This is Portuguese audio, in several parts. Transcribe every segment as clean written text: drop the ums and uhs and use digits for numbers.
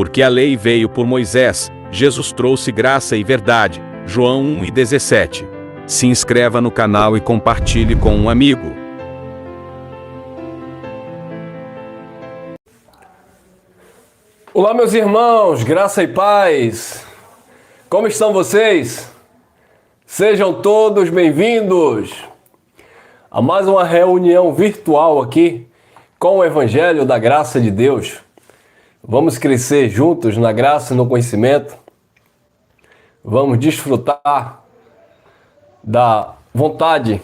Porque a lei veio por Moisés, Jesus trouxe graça e verdade. João 1:17. Se inscreva no canal e compartilhe com um amigo. Olá, meus irmãos, graça e paz. Como estão vocês? Sejam todos bem-vindos a mais uma reunião virtual aqui com o Evangelho da Graça de Deus. Vamos crescer juntos na graça e no conhecimento. Vamos desfrutar da vontade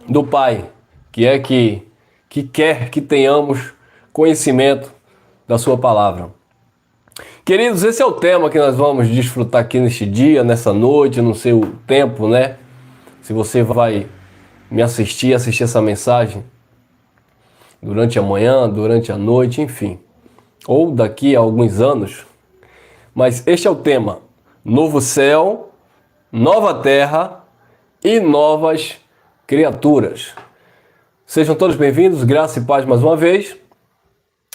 do Pai, que quer que tenhamos conhecimento da sua palavra. Queridos, esse é o tema que nós vamos desfrutar aqui neste dia, nessa noite, no seu tempo, né? Se você vai me assistir essa mensagem durante a manhã, durante a noite, enfim, ou daqui a alguns anos. Mas este é o tema: novo céu, nova terra e novas criaturas. Sejam todos bem-vindos, graça e paz mais uma vez.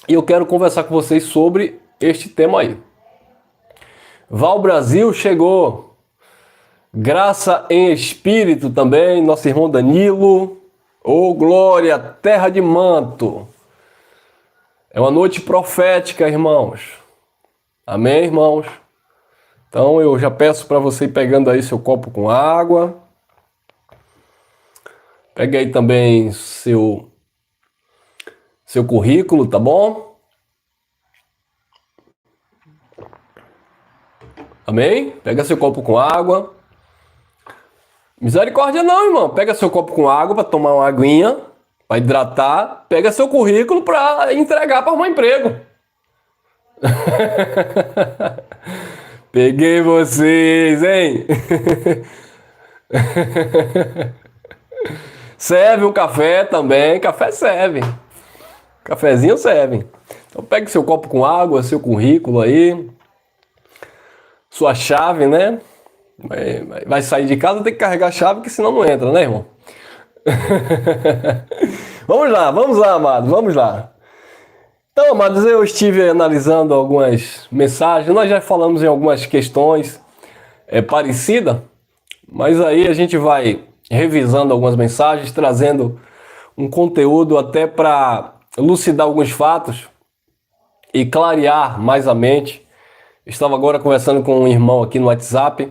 E eu quero conversar com vocês sobre este tema aí. Val Brasil chegou. Graça em espírito também, nosso irmão Danilo. Ô, glória, terra de manto. É uma noite profética, irmãos. Amém, irmãos? Então eu já peço para você ir pegando aí seu copo com água. Pegue aí também seu currículo, tá bom? Amém? Pega seu copo com água. Misericórdia não, irmão. Pega seu copo com água para tomar uma aguinha, para hidratar. Pega seu currículo para entregar para arrumar emprego. Peguei vocês, hein? Serve um café também. Café serve. Cafezinho serve. Então pegue seu copo com água, seu currículo aí, sua chave, né? Vai sair de casa, tem que carregar a chave, que senão não entra, né, irmão? Vamos lá, amados, vamos lá. Então, amados, eu estive analisando algumas mensagens, nós já falamos em algumas questões parecidas, mas aí a gente vai revisando algumas mensagens, trazendo um conteúdo até para elucidar alguns fatos e clarear mais a mente. Estava agora conversando com um irmão aqui no WhatsApp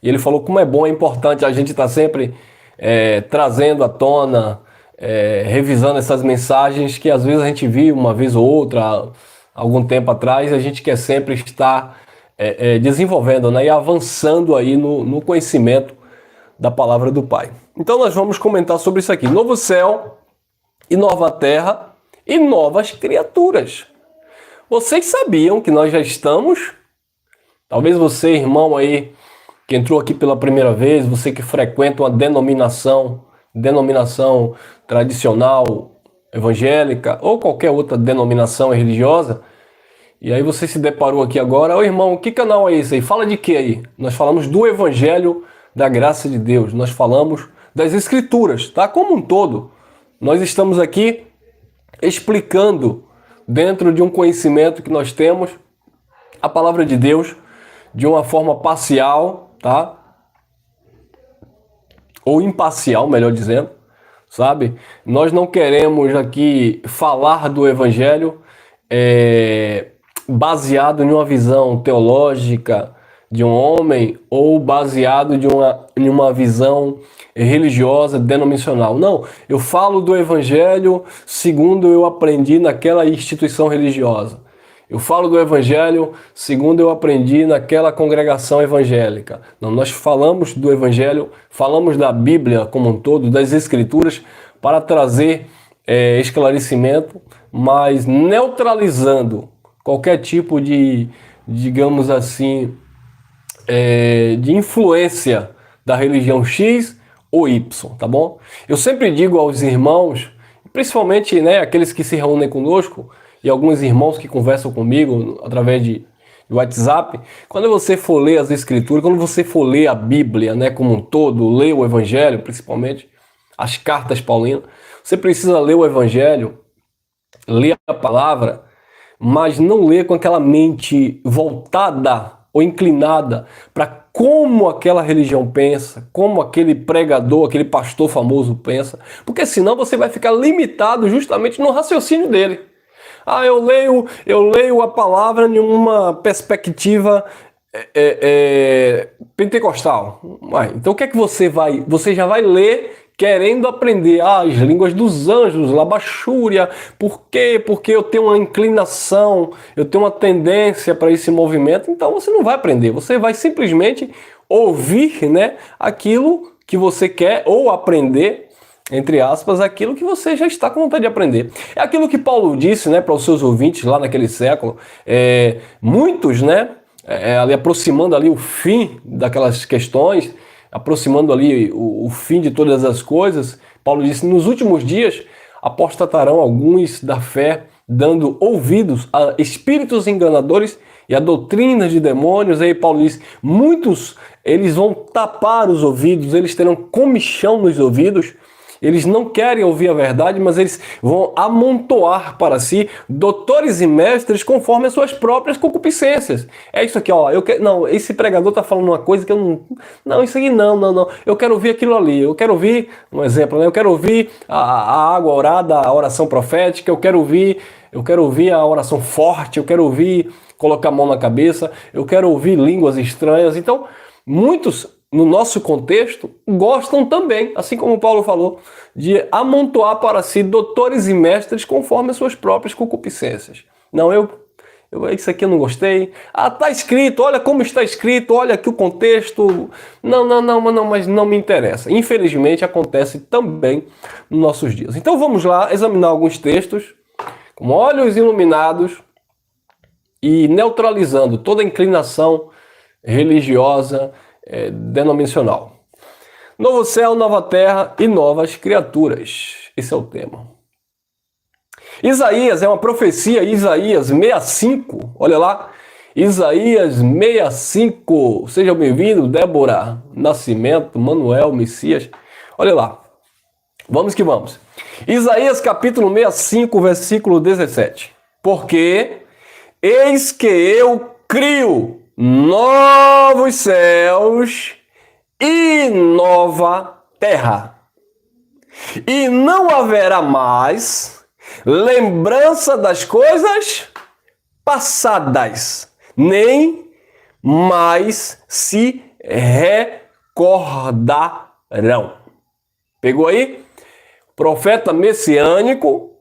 e ele falou como é bom, é importante a gente estar sempre trazendo à tona, revisando essas mensagens que às vezes a gente viu uma vez ou outra, algum tempo atrás, a gente quer sempre estar desenvolvendo, né, e avançando aí no conhecimento da palavra do Pai. Então nós vamos comentar sobre isso aqui: novo céu e nova terra e novas criaturas. Vocês sabiam que nós já estamos? Talvez você, irmão aí, que entrou aqui pela primeira vez, você que frequenta uma denominação tradicional, evangélica, ou qualquer outra denominação religiosa, e aí você se deparou aqui agora: ô irmão, que canal é esse aí? Fala de quê aí? Nós falamos do Evangelho da Graça de Deus, nós falamos das Escrituras, tá? Como um todo, nós estamos aqui explicando, dentro de um conhecimento que nós temos, a palavra de Deus de uma forma parcial, tá? Ou imparcial, melhor dizendo, sabe? Nós não queremos aqui falar do Evangelho baseado em uma visão teológica de um homem ou baseado em uma visão religiosa, denominacional. Não, eu falo do Evangelho segundo eu aprendi naquela instituição religiosa. Eu falo do Evangelho segundo eu aprendi naquela congregação evangélica. Não, nós falamos do Evangelho, falamos da Bíblia como um todo, das Escrituras, para trazer esclarecimento, mas neutralizando qualquer tipo de, digamos assim, de influência da religião X ou Y, tá bom? Eu sempre digo aos irmãos, principalmente, né, aqueles que se reúnem conosco e alguns irmãos que conversam comigo através de WhatsApp, quando você for ler as Escrituras, quando você for ler a Bíblia, né, como um todo, ler o Evangelho, principalmente as cartas paulinas, você precisa ler o Evangelho, ler a palavra mas não lê com aquela mente voltada ou inclinada para como aquela religião pensa, como aquele pregador, aquele pastor famoso pensa, porque senão você vai ficar limitado justamente no raciocínio dele. Ah, eu leio a palavra em uma perspectiva pentecostal. Então o que é que você vai? Você já vai ler querendo aprender as línguas dos anjos, labachúria. Por quê? Porque eu tenho uma inclinação, eu tenho uma tendência para esse movimento. Então você não vai aprender, você vai simplesmente ouvir, né, aquilo que você quer ou aprender, entre aspas, aquilo que você já está com vontade de aprender. É aquilo que Paulo disse, né, para os seus ouvintes lá naquele século. Muitos, né, ali aproximando ali o fim daquelas questões, aproximando ali o fim de todas as coisas, Paulo disse, nos últimos dias apostatarão alguns da fé, dando ouvidos a espíritos enganadores e a doutrinas de demônios. Aí Paulo diz, muitos, eles vão tapar os ouvidos, eles terão comichão nos ouvidos, eles não querem ouvir a verdade, mas eles vão amontoar para si doutores e mestres conforme as suas próprias concupiscências. É isso aqui, ó. Não, esse pregador está falando uma coisa que eu não... Não, isso aqui não. Eu quero ouvir aquilo ali. Eu quero ouvir, um exemplo, né? Eu quero ouvir a água orada, a oração profética. Eu quero ouvir a oração forte. Eu quero ouvir colocar a mão na cabeça. Eu quero ouvir línguas estranhas. Então, muitos, no nosso contexto, gostam também, assim como Paulo falou, de amontoar para si doutores e mestres conforme as suas próprias concupiscências. Não, isso aqui eu não gostei. Ah, está escrito, olha como está escrito, olha aqui o contexto. Não, mas não me interessa. Infelizmente acontece também nos nossos dias. Então vamos lá examinar alguns textos com olhos iluminados e neutralizando toda a inclinação religiosa, denominacional. Novo céu, nova terra e novas criaturas. Esse é o tema. Isaías é uma profecia, Isaías 65, olha lá, Isaías 65, seja bem-vindo, Débora Nascimento, Manuel, Messias, olha lá, vamos que vamos. Isaías capítulo 65, versículo 17, porque eis que eu crio novos céus e nova terra, e não haverá mais lembrança das coisas passadas, nem mais se recordarão. Pegou aí? Profeta messiânico,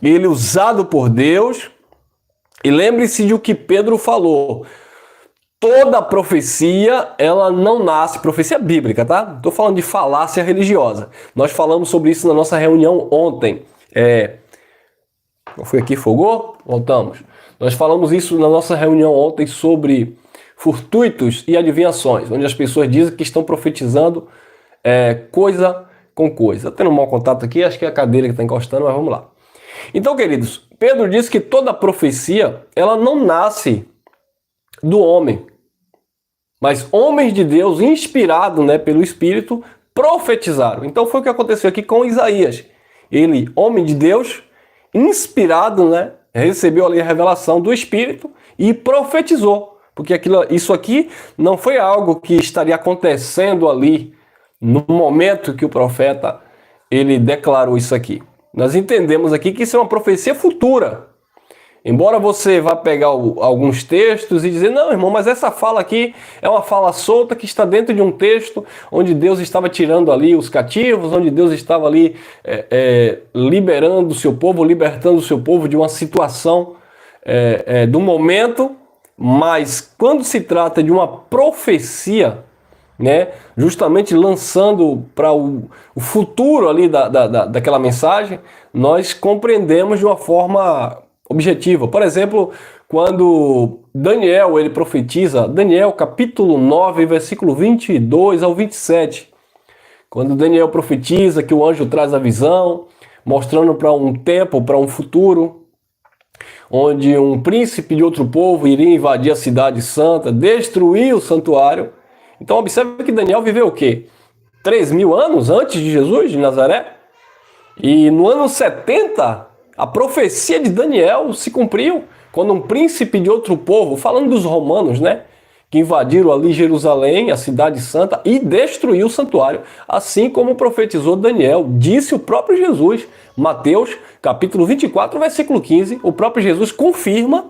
ele usado por Deus. E lembre-se de o que Pedro falou. Toda profecia, ela não nasce, profecia bíblica, tá? Estou falando de falácia religiosa. Nós falamos sobre isso na nossa reunião ontem. Foi aqui, folgou? Voltamos. Nós falamos isso na nossa reunião ontem sobre fortuitos e adivinhações, onde as pessoas dizem que estão profetizando coisa com coisa. Tá tendo um mau contato aqui, acho que é a cadeira que está encostando, mas vamos lá. Então, queridos, Pedro diz que toda profecia, ela não nasce do homem, mas homens de Deus, inspirados, né, pelo Espírito, profetizaram. Então foi o que aconteceu aqui com Isaías. Ele, homem de Deus, inspirado, né, recebeu ali a revelação do Espírito e profetizou. Porque isso aqui não foi algo que estaria acontecendo ali no momento que o profeta ele declarou isso aqui. Nós entendemos aqui que isso é uma profecia futura. Embora você vá pegar alguns textos e dizer, não, irmão, mas essa fala aqui é uma fala solta que está dentro de um texto onde Deus estava tirando ali os cativos, onde Deus estava ali liberando o seu povo, libertando o seu povo de uma situação do momento. Mas quando se trata de uma profecia, né, justamente lançando para o futuro ali daquela mensagem, nós compreendemos de uma forma objetiva. Por exemplo, quando Daniel ele profetiza, Daniel capítulo 9, versículo 22 ao 27, quando Daniel profetiza que o anjo traz a visão, mostrando para um tempo, para um futuro, onde um príncipe de outro povo iria invadir a cidade santa, destruir o santuário. Então observe que Daniel viveu o quê? 3.000 anos antes de Jesus, de Nazaré? E no ano 70 A profecia de Daniel se cumpriu quando um príncipe de outro povo, falando dos romanos, né? Que invadiram ali Jerusalém, a cidade santa, e destruiu o santuário, assim como profetizou Daniel, disse o próprio Jesus. Mateus, capítulo 24, versículo 15, o próprio Jesus confirma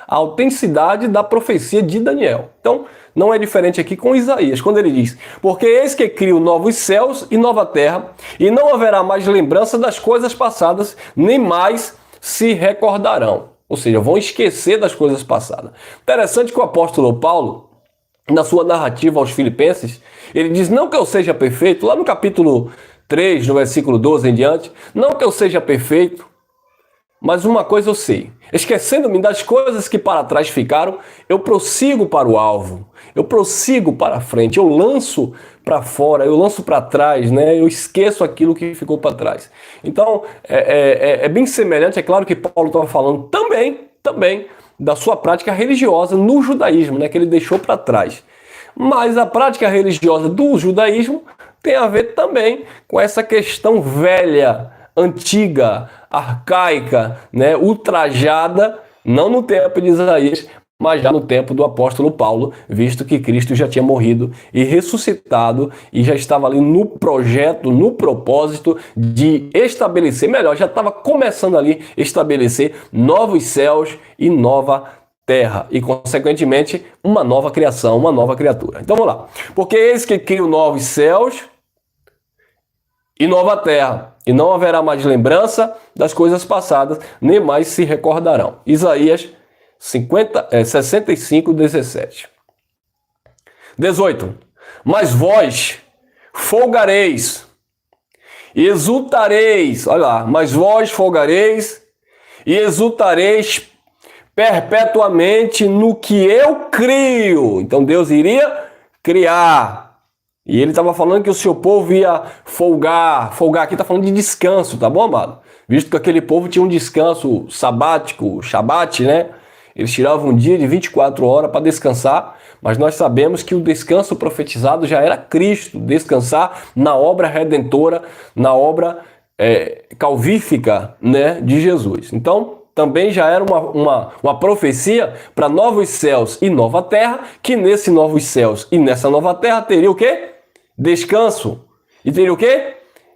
a autenticidade da profecia de Daniel. Então, não é diferente aqui com Isaías, quando ele diz: porque eis que crio novos céus e nova terra, e não haverá mais lembrança das coisas passadas, nem mais se recordarão. Ou seja, vão esquecer das coisas passadas. Interessante que o apóstolo Paulo, na sua narrativa aos Filipenses, ele diz: não que eu seja perfeito, lá no capítulo 3, no versículo 12 em diante, não que eu seja perfeito, mas uma coisa eu sei, esquecendo-me das coisas que para trás ficaram, eu prossigo para o alvo, eu prossigo para a frente, eu lanço para fora, eu lanço para trás, né? Eu esqueço aquilo que ficou para trás. Então, é bem semelhante, é claro que Paulo estava falando também da sua prática religiosa no judaísmo, né? Que ele deixou para trás. Mas a prática religiosa do judaísmo tem a ver também com essa questão velha, antiga, arcaica, né, ultrajada, não no tempo de Isaías, mas já no tempo do apóstolo Paulo, visto que Cristo já tinha morrido e ressuscitado e já estava ali no projeto, no propósito de estabelecer, melhor, já estava começando ali a estabelecer novos céus e nova terra e, consequentemente, uma nova criação, uma nova criatura. Então vamos lá. Porque eis que crio novos céus e nova terra, e não haverá mais lembrança das coisas passadas, nem mais se recordarão. Isaías 65, 17. 18. Mas vós folgareis e exultareis, olha lá, mas vós folgareis e exultareis perpetuamente no que eu crio. Então Deus iria criar. E ele estava falando que o seu povo ia folgar. Folgar aqui está falando de descanso, tá bom, amado? Visto que aquele povo tinha um descanso sabático, shabat, né? Eles tiravam um dia de 24 horas para descansar, mas nós sabemos que o descanso profetizado já era Cristo, descansar na obra redentora, na obra calvífica, né, de Jesus. Então, também já era uma profecia para novos céus e nova terra, que nesses novos céus e nessa nova terra teria o quê? Descanso. E teria o quê?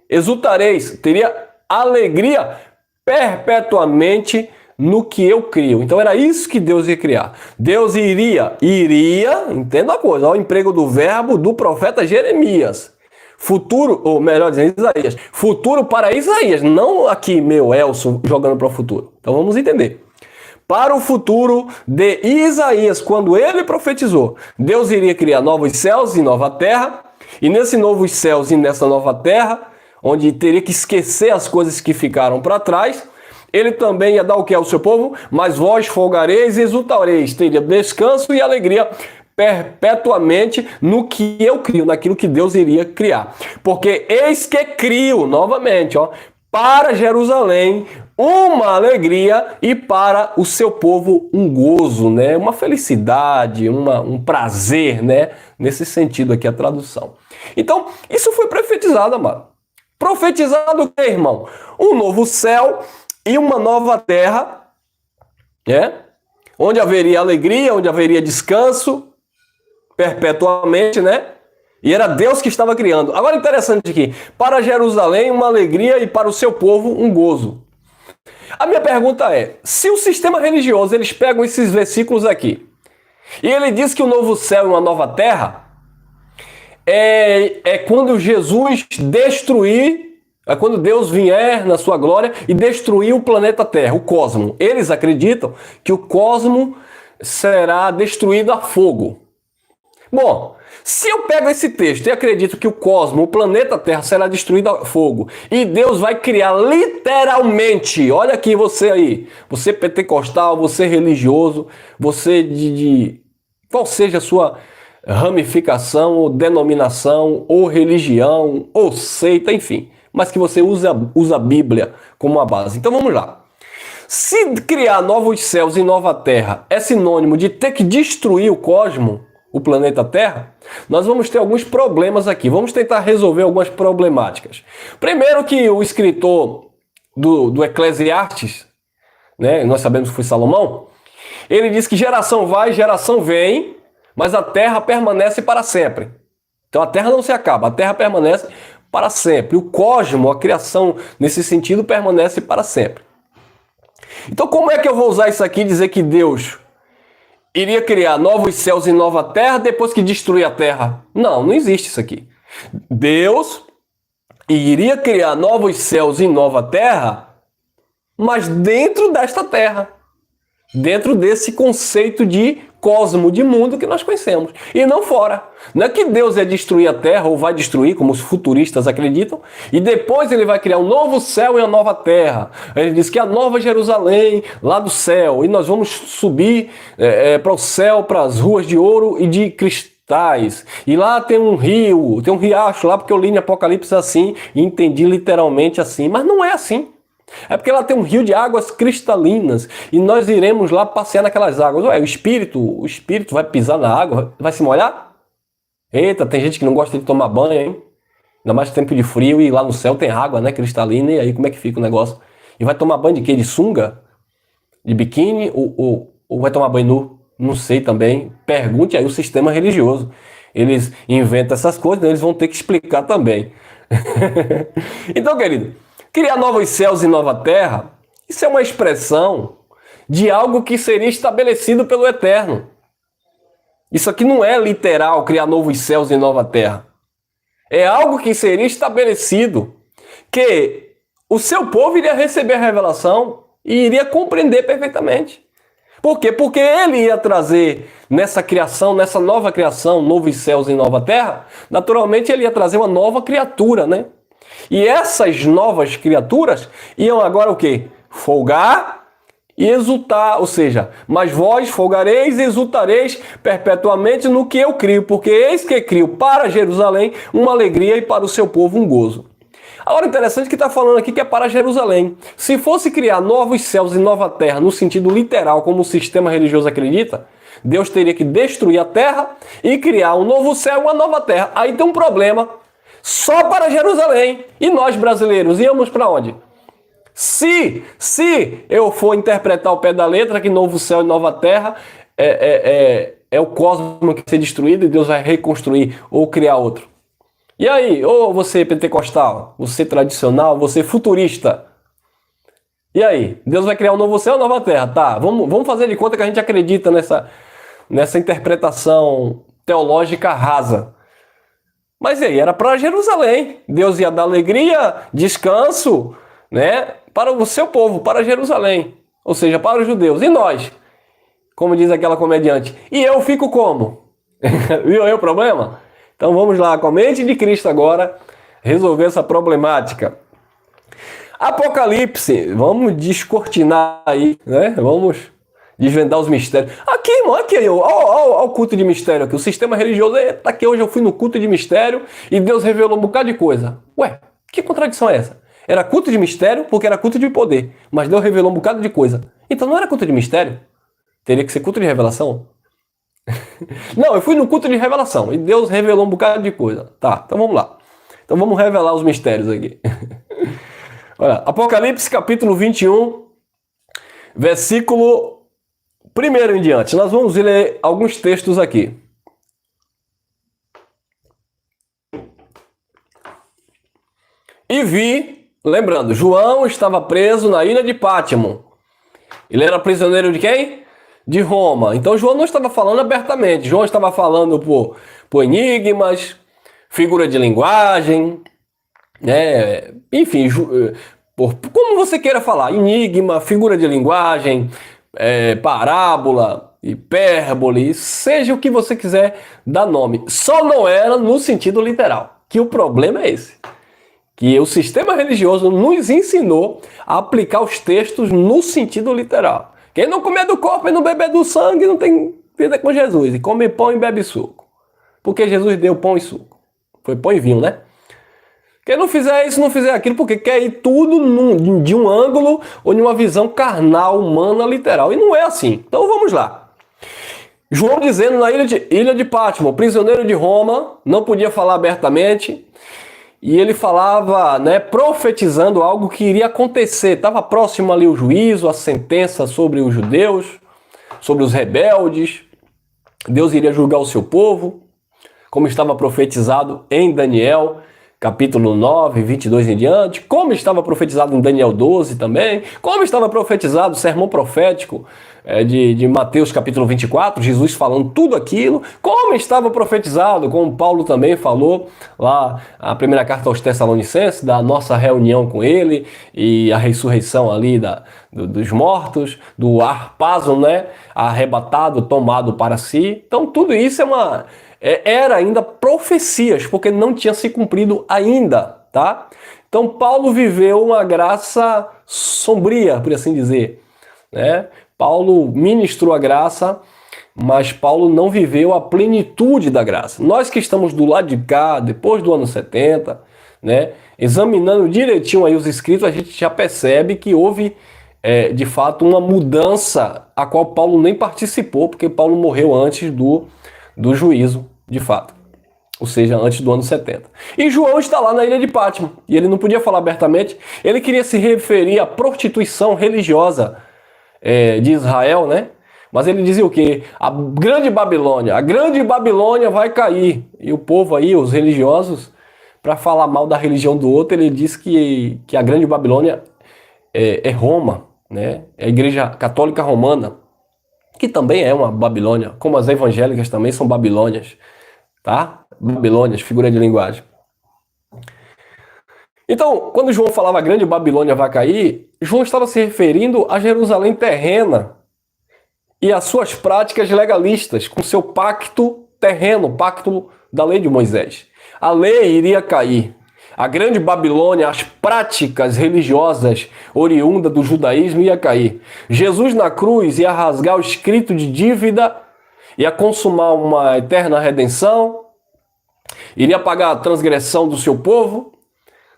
Exultareis. Teria alegria perpetuamente no que eu crio. Então era isso que Deus ia criar. Deus iria, entenda a coisa, olha o emprego do verbo do profeta Jeremias. Futuro, ou melhor dizendo, Isaías. Futuro para Isaías, não aqui meu Elson jogando para o futuro. Então vamos entender. Para o futuro de Isaías, quando ele profetizou, Deus iria criar novos céus e nova terra, e nesses novos céus e nessa nova terra, onde teria que esquecer as coisas que ficaram para trás, ele também ia dar o que ao seu povo? Mas vós folgareis e exultareis, teria descanso e alegria perpetuamente no que eu crio, naquilo que Deus iria criar. Porque eis que crio, novamente, ó, para Jerusalém uma alegria e para o seu povo um gozo, né? Uma felicidade, um prazer, né? Nesse sentido aqui a tradução. Então, isso foi profetizado, amado. Profetizado o que, irmão? Um novo céu e uma nova terra, né? Onde haveria alegria, onde haveria descanso, perpetuamente, né? E era Deus que estava criando. Agora, interessante aqui, para Jerusalém uma alegria e para o seu povo um gozo. A minha pergunta é, se o sistema religioso, eles pegam esses versículos aqui, e ele diz que o novo céu e uma nova terra é quando Jesus destruir, é quando Deus vier na sua glória e destruir o planeta Terra, o cosmo. Eles acreditam que o cosmo será destruído a fogo. Bom, se eu pego esse texto e acredito que o cosmo, o planeta Terra, será destruído a fogo e Deus vai criar literalmente, olha aqui você aí, você pentecostal, você religioso, você de qual seja a sua ramificação ou denominação ou religião ou seita, enfim, mas que você usa a Bíblia como uma base. Então vamos lá. Se criar novos céus e nova terra é sinônimo de ter que destruir o cosmo, o planeta Terra, nós vamos ter alguns problemas aqui. Vamos tentar resolver algumas problemáticas. Primeiro que o escritor do Eclesiastes, né? Nós sabemos que foi Salomão. Ele diz que geração vai, geração vem, mas a terra permanece para sempre. Então a terra não se acaba, a terra permanece para sempre. O cosmo, a criação, nesse sentido, permanece para sempre. Então como é que eu vou usar isso aqui e dizer que Deus iria criar novos céus e nova terra depois que destruir a terra? Não, não existe isso aqui. Deus iria criar novos céus e nova terra, mas dentro desta terra. Dentro desse conceito de cosmo, de mundo que nós conhecemos. E não fora. Não é que Deus ia destruir a terra ou vai destruir, como os futuristas acreditam, e depois ele vai criar um novo céu e uma nova terra. Ele diz que a nova Jerusalém, lá do céu, e nós vamos subir para o céu, para as ruas de ouro e de cristais. E lá tem um rio, tem um riacho lá, porque eu li em Apocalipse assim e entendi literalmente assim. Mas não é assim. É porque lá tem um rio de águas cristalinas e nós iremos lá passear naquelas águas. Ué, o espírito vai pisar na água, vai se molhar? Eita, tem gente que não gosta de tomar banho, hein? Ainda mais tempo de frio e lá no céu tem água, né, cristalina, e aí como é que fica o negócio? E vai tomar banho de quê? De sunga? De biquíni? Ou vai tomar banho nu? Não sei também. Pergunte aí o sistema religioso. Eles inventam essas coisas, né? Eles vão ter que explicar também. Então, querido, criar novos céus e nova terra, isso é uma expressão de algo que seria estabelecido pelo Eterno. Isso aqui não é literal, criar novos céus e nova terra. É algo que seria estabelecido, que o seu povo iria receber a revelação e iria compreender perfeitamente. Por quê? Porque ele ia trazer nessa criação, nessa nova criação, novos céus e nova terra, naturalmente ele ia trazer uma nova criatura, né? E essas novas criaturas iam agora o quê? Folgar e exultar, ou seja, mas vós folgareis e exultareis perpetuamente no que eu crio, porque eis que crio para Jerusalém uma alegria e para o seu povo um gozo. Agora, interessante que está falando aqui que é para Jerusalém. Se fosse criar novos céus e nova terra no sentido literal, como o sistema religioso acredita, Deus teria que destruir a terra e criar um novo céu e uma nova terra. Aí tem um problema. Só para Jerusalém. E nós, brasileiros, íamos para onde? Se eu for interpretar o pé da letra que novo céu e nova terra é o cosmos que vai ser destruído e Deus vai reconstruir ou criar outro. E aí, ou você pentecostal, você tradicional, você futurista. E aí, Deus vai criar um novo céu e nova terra. Tá, vamos fazer de conta que a gente acredita nessa interpretação teológica rasa. Mas aí, era para Jerusalém. Deus ia dar alegria, descanso, né, para o seu povo, para Jerusalém. Ou seja, para os judeus. E nós? Como diz aquela comediante. E eu fico como? Viu aí o problema? Então vamos lá, com a mente de Cristo agora, resolver essa problemática. Apocalipse, vamos descortinar aí, né? Vamos desvendar os mistérios. Aqui, irmão, aqui, olha o culto de mistério aqui. O sistema religioso, tá aqui, hoje eu fui no culto de mistério e Deus revelou um bocado de coisa. Ué, que contradição é essa? Era culto de mistério porque era culto de poder, mas Deus revelou um bocado de coisa. Então não era culto de mistério? Teria que ser culto de revelação? Não, eu fui no culto de revelação e Deus revelou um bocado de coisa. Tá, então vamos lá. Então vamos revelar os mistérios aqui. Olha, Apocalipse capítulo 21, versículo 1 em diante. Nós vamos ler alguns textos aqui. E vi, lembrando, João estava preso na ilha de Pátimo. Ele era prisioneiro de quem? De Roma. Então João não estava falando abertamente. João estava falando por enigmas, figura de linguagem, né? Enfim, como você queira falar, enigma, figura de linguagem, parábola, hipérbole, seja o que você quiser dar nome. Só não era no sentido literal, que o problema é esse. Que o sistema religioso nos ensinou a aplicar os textos no sentido literal. Quem não comer do corpo e não beber do sangue não tem vida com Jesus. E come pão e bebe suco. Porque Jesus deu pão e suco. Foi pão e vinho, né? Quem não fizer isso, não fizer aquilo, porque quer ir tudo de um ângulo ou de uma visão carnal, humana, literal. E não é assim. Então vamos lá. João dizendo na ilha de Pátimo, prisioneiro de Roma, não podia falar abertamente. e ele falava, né, profetizando algo que iria acontecer. Estava próximo ali o juízo, a sentença sobre os judeus, sobre os rebeldes. Deus iria julgar o seu povo, como estava profetizado em Daniel, capítulo 9, 22 em diante, como estava profetizado em Daniel 12 também, como estava profetizado o sermão profético de Mateus capítulo 24, Jesus falando tudo aquilo, como estava profetizado, como Paulo também falou lá, a primeira carta aos Tessalonicenses, da nossa reunião com ele e a ressurreição ali dos mortos, do harpazo, né, arrebatado, tomado para si. Então tudo isso era ainda profecias, porque não tinha se cumprido ainda, tá? Então Paulo viveu uma graça sombria, por assim dizer, né? Paulo ministrou a graça, mas Paulo não viveu a plenitude da graça. Nós que estamos do lado de cá, depois do ano 70, né, examinando direitinho aí os escritos, a gente já percebe que houve, de fato, uma mudança a qual Paulo nem participou, porque Paulo morreu antes do juízo, de fato. Ou seja, antes do ano 70. E João está lá na ilha de Pátimo, e ele não podia falar abertamente, ele queria se referir à prostituição religiosa de Israel, né? Mas ele dizia o quê? A grande Babilônia vai cair. E o povo aí, os religiosos, para falar mal da religião do outro, ele diz que a grande Babilônia é Roma, né? É a Igreja Católica Romana, que também é uma Babilônia, como as evangélicas também são Babilônias, tá? Babilônias, figura de linguagem. Então, quando João falava a grande Babilônia vai cair, João estava se referindo a Jerusalém terrena e às suas práticas legalistas, com seu pacto terreno, pacto da lei de Moisés. A lei iria cair. A grande Babilônia, as práticas religiosas oriundas do judaísmo ia cair. Jesus na cruz ia rasgar o escrito de dívida, ia consumar uma eterna redenção, iria pagar a transgressão do seu povo,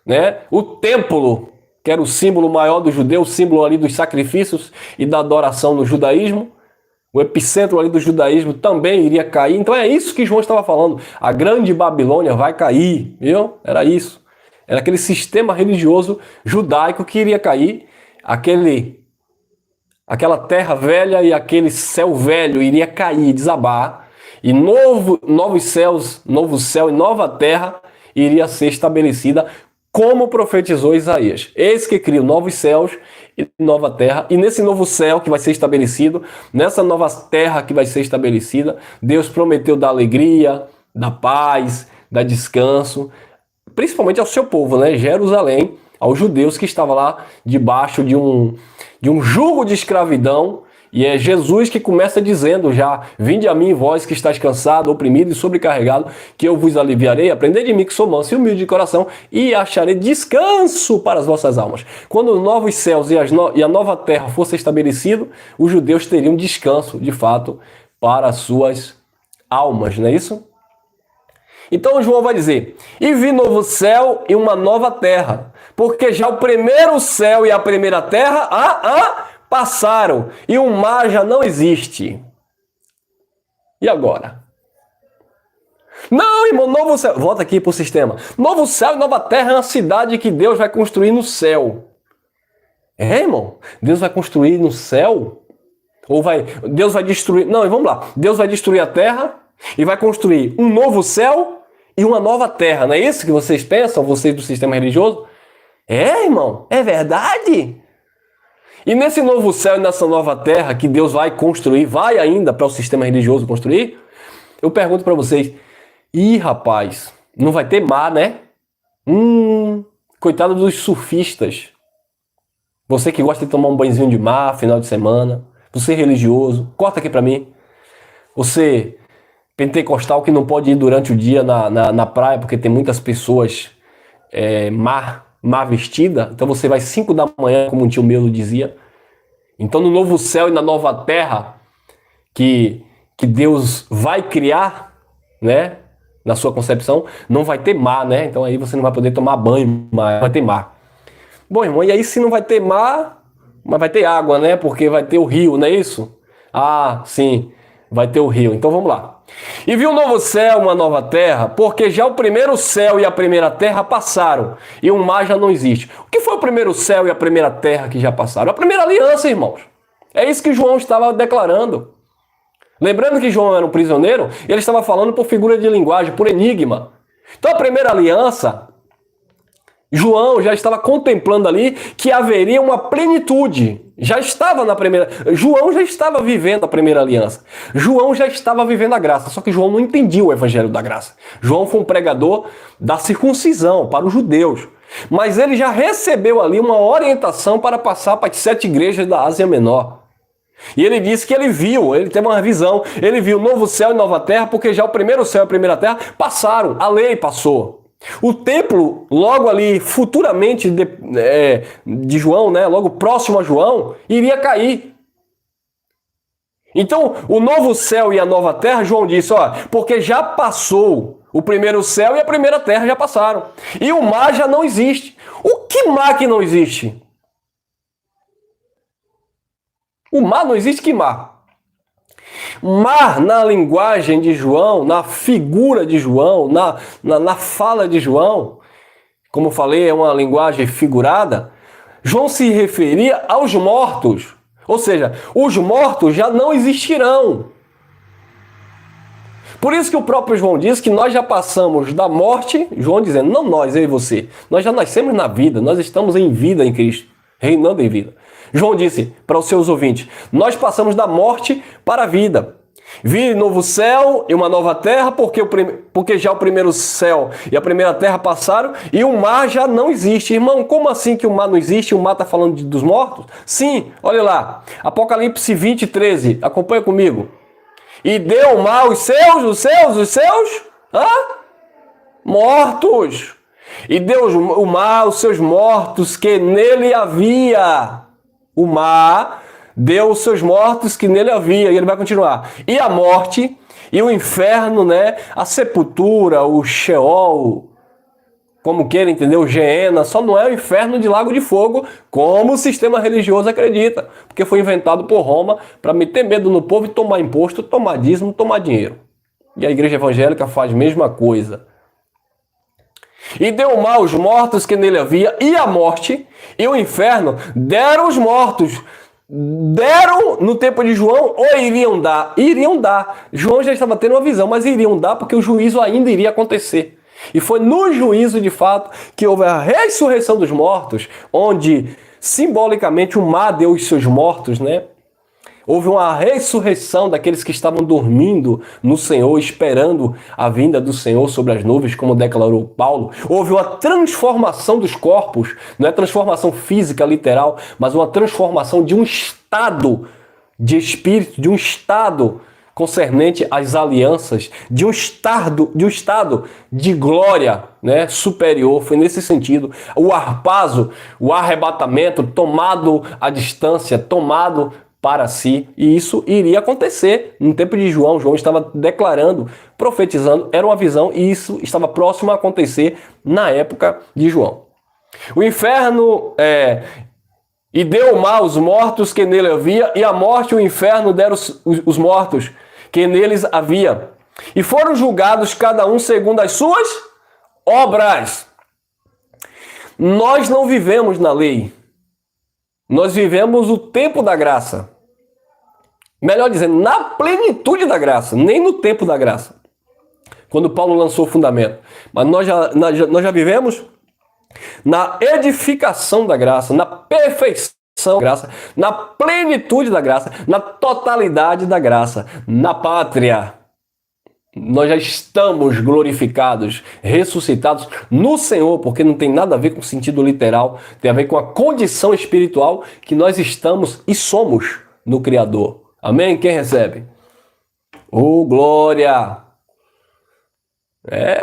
né? O templo, que era o símbolo maior do judeu, o símbolo ali dos sacrifícios e da adoração no judaísmo, o epicentro ali do judaísmo também iria cair. Então é isso que João estava falando. A grande Babilônia vai cair, viu? Era isso. Era aquele sistema religioso judaico que iria cair, aquela terra velha e aquele céu velho iria cair, desabar, e novos céus, novo céu e nova terra iria ser estabelecida, como profetizou Isaías. Eis que cria novos céus e nova terra, e nesse novo céu que vai ser estabelecido, nessa nova terra que vai ser estabelecida, Deus prometeu dar alegria, da paz, da descanso, principalmente ao seu povo, né? Jerusalém, aos judeus que estavam lá debaixo de um jugo de escravidão. E é Jesus que começa dizendo já: vinde a mim, vós que estáis cansado, oprimido e sobrecarregado, que eu vos aliviarei. Aprendei de mim, que sou manso e humilde de coração, e acharei descanso para as vossas almas. Quando os novos céus e a nova terra fossem estabelecidos, os judeus teriam descanso, de fato, para as suas almas, não é isso? Então João vai dizer: e vi novo céu e uma nova terra, porque já o primeiro céu e a primeira terra passaram, e o mar já não existe. E agora? Não, irmão, novo céu. Volta aqui para o sistema. Novo céu e nova terra é uma cidade que Deus vai construir no céu. Irmão? Deus vai construir no céu? Deus vai destruir... Não, vamos lá. Deus vai destruir a terra e vai construir um novo céu e uma nova terra. Não é isso que vocês pensam, vocês do sistema religioso? Irmão? É verdade? E nesse novo céu e nessa nova terra que Deus vai construir, vai ainda para o sistema religioso construir, eu pergunto para vocês: rapaz, não vai ter mar, né? Coitado dos surfistas. Você que gosta de tomar um banhozinho de mar final de semana, você religioso, corta aqui para mim. Você pentecostal que não pode ir durante o dia na praia porque tem muitas pessoas má vestida, então você vai 5 da manhã, como um tio meu dizia. Então no novo céu e na nova terra que Deus vai criar, né, na sua concepção, não vai ter mar, né? Então aí você não vai poder tomar banho, mas vai ter mar. Bom, irmão, e aí se não vai ter mar, mas vai ter água, né? Porque vai ter o rio, não é isso? Sim, vai ter o rio. Então vamos lá. E viu um novo céu, uma nova terra, porque já o primeiro céu e a primeira terra passaram, e o mar já não existe. O que foi o primeiro céu e a primeira terra que já passaram? A primeira aliança, irmãos. É isso que João estava declarando. Lembrando que João era um prisioneiro, ele estava falando por figura de linguagem, por enigma. Então a primeira aliança, João já estava contemplando ali que haveria uma plenitude. Já estava na primeira... João já estava vivendo a primeira aliança. João já estava vivendo a graça. Só que João não entendia o evangelho da graça. João foi um pregador da circuncisão para os judeus. Mas ele já recebeu ali uma orientação para passar para as 7 igrejas da Ásia Menor. E ele disse que ele teve uma visão. Ele viu novo céu e nova terra, porque já o primeiro céu e a primeira terra passaram. A lei passou. O templo, logo ali, futuramente de João, né, logo próximo a João, iria cair. Então, o novo céu e a nova terra, João disse, ó, porque já passou o primeiro céu e a primeira terra já passaram. E o mar já não existe. O que mar que não existe? O mar não existe, que mar? Mar, na linguagem de João, na figura de João, na fala de João, como eu falei, é uma linguagem figurada, João se referia aos mortos. Ou seja, os mortos já não existirão. Por isso que o próprio João diz que nós já passamos da morte, João dizendo, não nós, eu e você, nós já nascemos na vida, nós estamos em vida em Cristo, reinando em vida. João disse para os seus ouvintes, nós passamos da morte para a vida. Vi novo céu e uma nova terra, porque já o primeiro céu e a primeira terra passaram e o mar já não existe. Irmão, como assim que o mar não existe? O mar está falando dos mortos? Sim, olha lá. Apocalipse 20, 13. Acompanha comigo. E deu o mar os seus mortos. E deu o mar os seus mortos que nele havia. O mar deu os seus mortos que nele havia. E ele vai continuar. E a morte e o inferno, né? A sepultura, o Sheol, como queira entender, o Geena, só não é o inferno de lago de fogo, como o sistema religioso acredita. Porque foi inventado por Roma para meter medo no povo e tomar imposto, tomar dízimo, tomar dinheiro. E a igreja evangélica faz a mesma coisa. E deu o mar os mortos que nele havia, e a morte e o inferno deram os mortos. Deram no tempo de João ou iriam dar? Iriam dar. João já estava tendo uma visão, mas iriam dar porque o juízo ainda iria acontecer. E foi no juízo de fato que houve a ressurreição dos mortos, onde simbolicamente o mar deu os seus mortos, né? Houve uma ressurreição daqueles que estavam dormindo no Senhor, esperando a vinda do Senhor sobre as nuvens, como declarou Paulo. Houve uma transformação dos corpos, não é transformação física, literal, mas uma transformação de um estado de espírito, de um estado concernente às alianças, de um estado de glória, né, superior. Foi nesse sentido. O harpazo, o arrebatamento, tomado à distância, tomado para si, e isso iria acontecer no tempo de João. João estava declarando, profetizando, era uma visão, e isso estava próximo a acontecer na época de João. O inferno e deu o mar os mortos que nele havia, e a morte e o inferno deram os mortos que neles havia, e foram julgados cada um segundo as suas obras. Nós não vivemos na lei. Nós vivemos o tempo da graça. Melhor dizendo, na plenitude da graça, nem no tempo da graça. Quando Paulo lançou o fundamento. Mas nós já vivemos na edificação da graça, na perfeição da graça, na plenitude da graça, na totalidade da graça, na pátria. Nós já estamos glorificados, ressuscitados no Senhor, porque não tem nada a ver com o sentido literal, tem a ver com a condição espiritual que nós estamos e somos no Criador. Amém? Quem recebe? Oh, glória!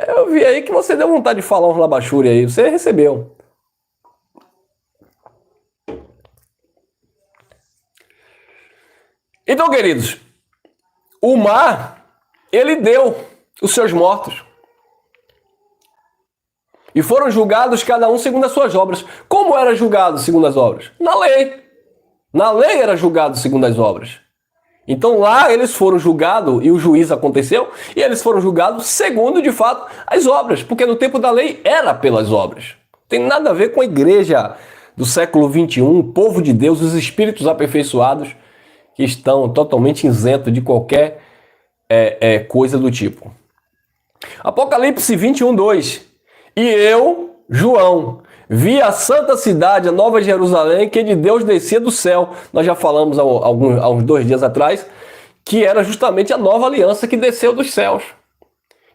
Eu vi aí que você deu vontade de falar uns labachúria aí, você recebeu. Então, queridos, o mar, ele deu os seus mortos. E foram julgados cada um segundo as suas obras. Como era julgado segundo as obras? Na lei. Na lei era julgado segundo as obras. Então lá eles foram julgados, e o juízo aconteceu, e eles foram julgados segundo, de fato, as obras, porque no tempo da lei era pelas obras. Tem nada a ver com a igreja do século 21, o povo de Deus, os espíritos aperfeiçoados, que estão totalmente isentos de qualquer coisa do tipo. Apocalipse 21, 2. E eu, João, vi a santa cidade, a nova Jerusalém, que de Deus descia do céu. Nós já falamos há uns 2 dias atrás, que era justamente a nova aliança que desceu dos céus.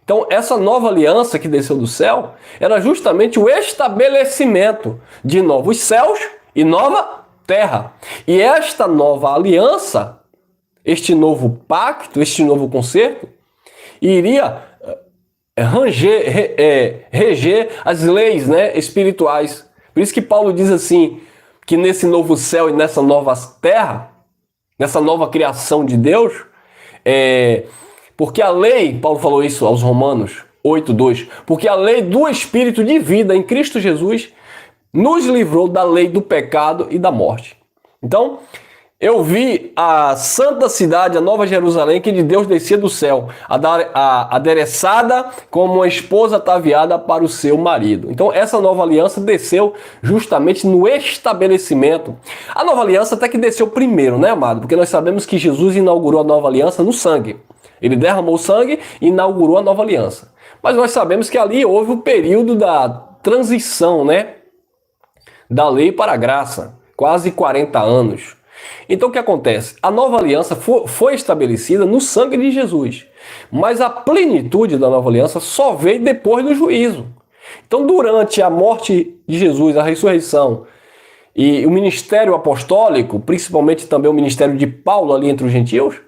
Então, essa nova aliança que desceu do céu era justamente o estabelecimento de novos céus e nova terra. E esta nova aliança, este novo pacto, este novo concerto, iria reger as leis, né, espirituais. Por isso que Paulo diz assim, que nesse novo céu e nessa nova terra, nessa nova criação de Deus, porque a lei, Paulo falou isso aos Romanos 8:2, porque a lei do Espírito de vida em Cristo Jesus nos livrou da lei do pecado e da morte. Então, eu vi a santa cidade, a nova Jerusalém, que de Deus descia do céu, adereçada como uma esposa ataviada para o seu marido. Então, essa nova aliança desceu justamente no estabelecimento. A nova aliança até que desceu primeiro, né, amado? Porque nós sabemos que Jesus inaugurou a nova aliança no sangue. Ele derramou sangue e inaugurou a nova aliança. Mas nós sabemos que ali houve o período da transição, né, da lei para a graça, quase 40 anos. Então o que acontece? A nova aliança foi estabelecida no sangue de Jesus, mas a plenitude da nova aliança só veio depois do juízo. Então durante a morte de Jesus, a ressurreição e o ministério apostólico, principalmente também o ministério de Paulo ali entre os gentios,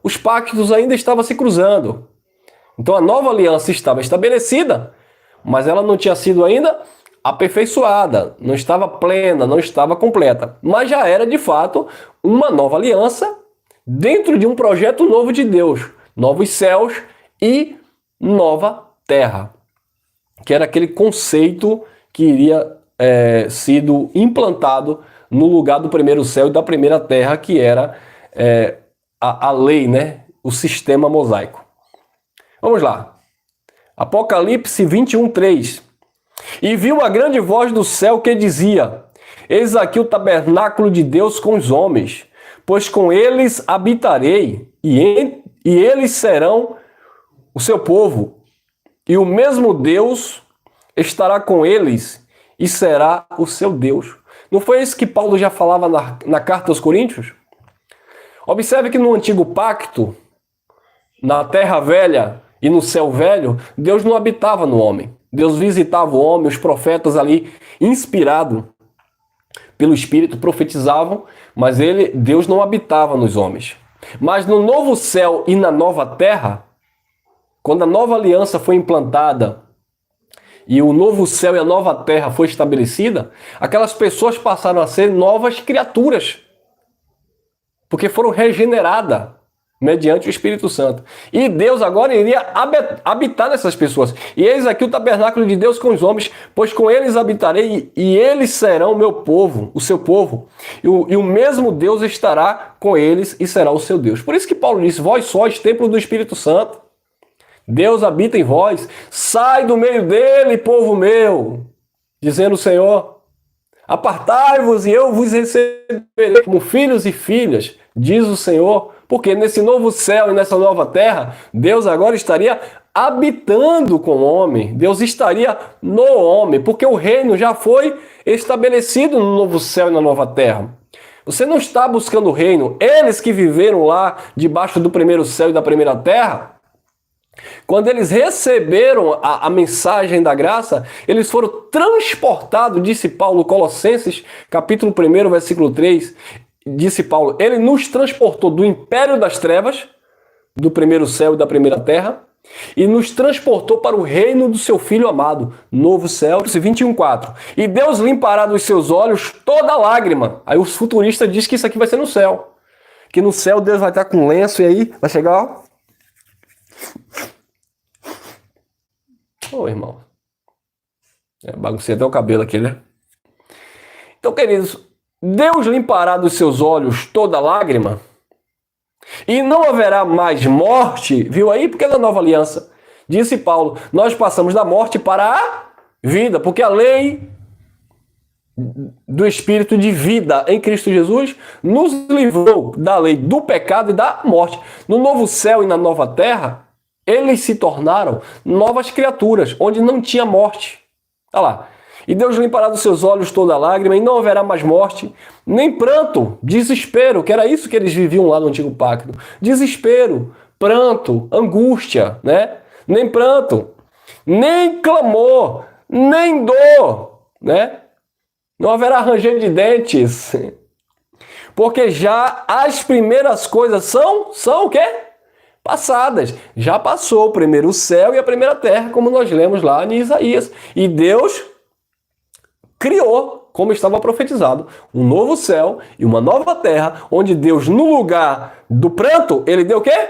os pactos ainda estavam se cruzando. Então a nova aliança estava estabelecida, mas ela não tinha sido ainda aperfeiçoada, não estava plena, não estava completa, mas já era de fato uma nova aliança dentro de um projeto novo de Deus, novos céus e nova terra, que era aquele conceito que iria sido implantado no lugar do primeiro céu e da primeira terra, que era a lei, né? O sistema mosaico. Vamos lá. Apocalipse 21, 3. E vi uma grande voz do céu que dizia: Eis aqui o tabernáculo de Deus com os homens, pois com eles habitarei, e eles serão o seu povo, e o mesmo Deus estará com eles, e será o seu Deus. Não foi isso que Paulo já falava na carta aos Coríntios? Observe que no antigo pacto, na terra velha e no céu velho, Deus não habitava no homem. Deus visitava o homem, os profetas ali, inspirados pelo Espírito, profetizavam, mas Deus não habitava nos homens. Mas no novo céu e na nova terra, quando a nova aliança foi implantada e o novo céu e a nova terra foi estabelecida, aquelas pessoas passaram a ser novas criaturas, porque foram regeneradas mediante o Espírito Santo. E Deus agora iria habitar nessas pessoas. E eis aqui o tabernáculo de Deus com os homens, pois com eles habitarei, e eles serão o meu povo, o seu povo. E o mesmo Deus estará com eles e será o seu Deus. Por isso que Paulo disse: vós sois templo do Espírito Santo. Deus habita em vós. Sai do meio dele, povo meu, dizendo o Senhor. Apartai-vos e eu vos receberei como filhos e filhas, diz o Senhor. Porque nesse novo céu e nessa nova terra, Deus agora estaria habitando com o homem. Deus estaria no homem, porque o reino já foi estabelecido no novo céu e na nova terra. Você não está buscando o reino. Eles que viveram lá debaixo do primeiro céu e da primeira terra, quando eles receberam a mensagem da graça, eles foram transportados, disse Paulo, Colossenses, capítulo 1, versículo 3, disse Paulo, ele nos transportou do império das trevas, do primeiro céu e da primeira terra, e nos transportou para o reino do seu Filho amado, novo céu, 21:4. E Deus limpará dos seus olhos toda lágrima. Aí os futuristas dizem que isso aqui vai ser no céu. Que no céu Deus vai estar com lenço e aí vai chegar, ó. Ô, irmão. Baguncei até o cabelo aqui, né? Então, queridos, Deus limpará dos seus olhos toda lágrima. E não haverá mais morte, viu aí? Porque na nova aliança, disse Paulo, nós passamos da morte para a vida, porque a lei do Espírito de vida em Cristo Jesus nos livrou da lei do pecado e da morte. No novo céu e na nova terra, eles se tornaram novas criaturas, onde não tinha morte. Olha lá. E Deus limpará dos seus olhos toda lágrima, e não haverá mais morte, nem pranto, desespero, que era isso que eles viviam lá no Antigo Pacto. Desespero, pranto, angústia, né? Nem pranto, nem clamor, nem dor, né? Não haverá ranger de dentes, porque já as primeiras coisas são o quê? Passadas. Já passou o primeiro céu e a primeira terra, como nós lemos lá em Isaías. E Deus criou, como estava profetizado, um novo céu e uma nova terra, onde Deus, no lugar do pranto, ele deu o quê?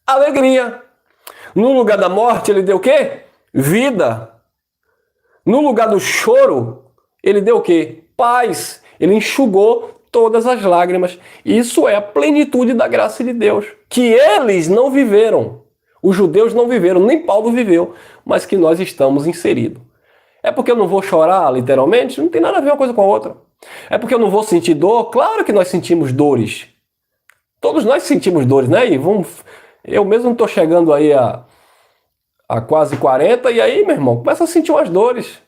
Alegria. No lugar da morte, ele deu o quê? Vida. No lugar do choro, ele deu o quê? Paz. Ele enxugou todas as lágrimas. Isso é a plenitude da graça de Deus, que eles não viveram. Os judeus não viveram, nem Paulo viveu, mas que nós estamos inseridos. É porque eu não vou chorar, literalmente? Não tem nada a ver uma coisa com a outra. É porque eu não vou sentir dor? Claro que nós sentimos dores. Todos nós sentimos dores, né? E eu mesmo estou chegando aí a quase 40, e aí, meu irmão, começa a sentir umas dores.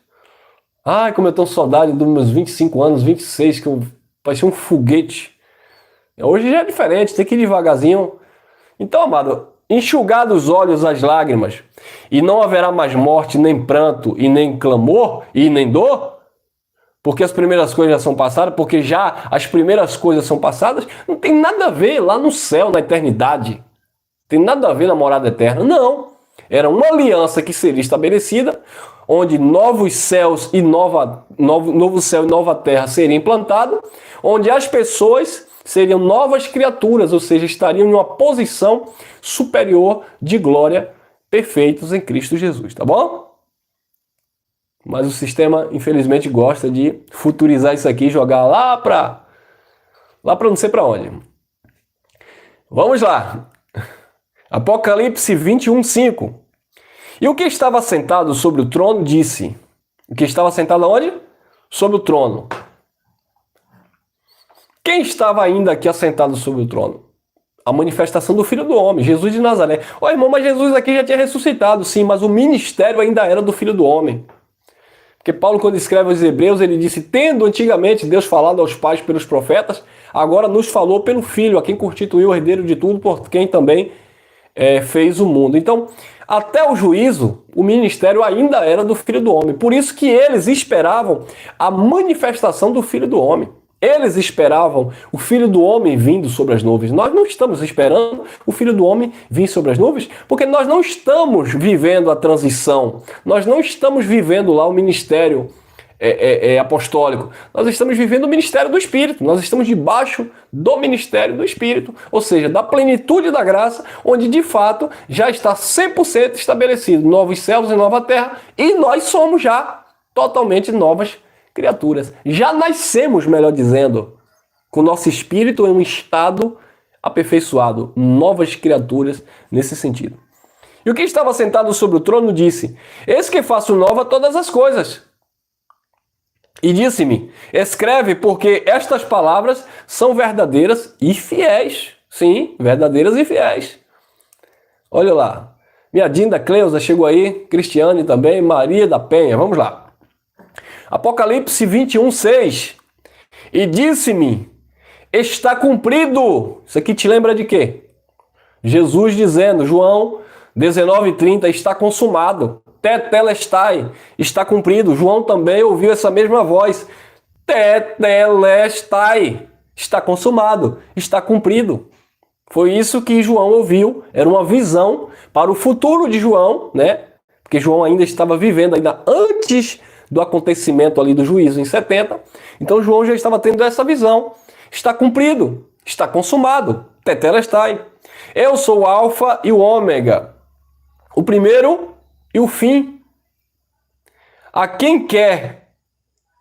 Ai, como eu tenho saudade dos meus 25 anos, 26, que eu parecia um foguete. Hoje já é diferente, tem que ir devagarzinho. Então, amado, enxugar dos olhos as lágrimas, e não haverá mais morte, nem pranto, e nem clamor, e nem dor, porque as primeiras coisas já são passadas, porque já as primeiras coisas são passadas, não tem nada a ver lá no céu, na eternidade. Tem nada a ver na morada eterna, não. Era uma aliança que seria estabelecida, onde novos céus e novo céu e nova terra seriam implantados, onde as pessoas seriam novas criaturas, ou seja, estariam em uma posição superior de glória, perfeitos em Cristo Jesus, tá bom? Mas o sistema, infelizmente, gosta de futurizar isso aqui e jogar lá para não sei para onde. Vamos lá. Apocalipse 21:5. E o que estava sentado sobre o trono disse... O que estava sentado aonde? Sobre o trono. Quem estava ainda aqui assentado sobre o trono? A manifestação do Filho do Homem, Jesus de Nazaré. Ó, irmão, mas Jesus aqui já tinha ressuscitado, sim, mas o ministério ainda era do Filho do Homem. Porque Paulo, quando escreve aos Hebreus, ele disse, tendo antigamente Deus falado aos pais pelos profetas, agora nos falou pelo Filho, a quem constituiu o herdeiro de tudo, por quem também fez o mundo. Então, até o juízo, o ministério ainda era do Filho do Homem. Por isso que eles esperavam a manifestação do Filho do Homem. Eles esperavam o Filho do Homem vindo sobre as nuvens. Nós não estamos esperando o Filho do Homem vir sobre as nuvens, porque nós não estamos vivendo a transição. Nós não estamos vivendo lá o ministério apostólico. Nós estamos vivendo o ministério do Espírito. Nós estamos debaixo do ministério do Espírito, ou seja, da plenitude da graça, onde de fato já está 100% estabelecido novos céus e nova terra, e nós somos já totalmente novas criaturas. Já nascemos, melhor dizendo, com o nosso espírito em um estado aperfeiçoado, novas criaturas nesse sentido. E o que estava sentado sobre o trono disse, eis que faço nova todas as coisas. E disse-me, escreve, porque estas palavras são verdadeiras e fiéis. Sim, verdadeiras e fiéis. Olha lá, minha Dinda Cleusa chegou aí, Cristiane também, Maria da Penha, vamos lá. Apocalipse 21:6. E disse-me, está cumprido. Isso aqui te lembra de quê? Jesus dizendo, João 19:30, está consumado. Tetelestai, está cumprido. João também ouviu essa mesma voz. Tetelestai, está consumado, está cumprido. Foi isso que João ouviu. Era uma visão para o futuro de João, né? Porque João ainda estava vivendo, ainda antes do acontecimento ali do juízo em 70. Então João já estava tendo essa visão. Está cumprido, está consumado. Tetelestai. Eu sou o Alfa e o Ômega, o primeiro e o fim. A quem quer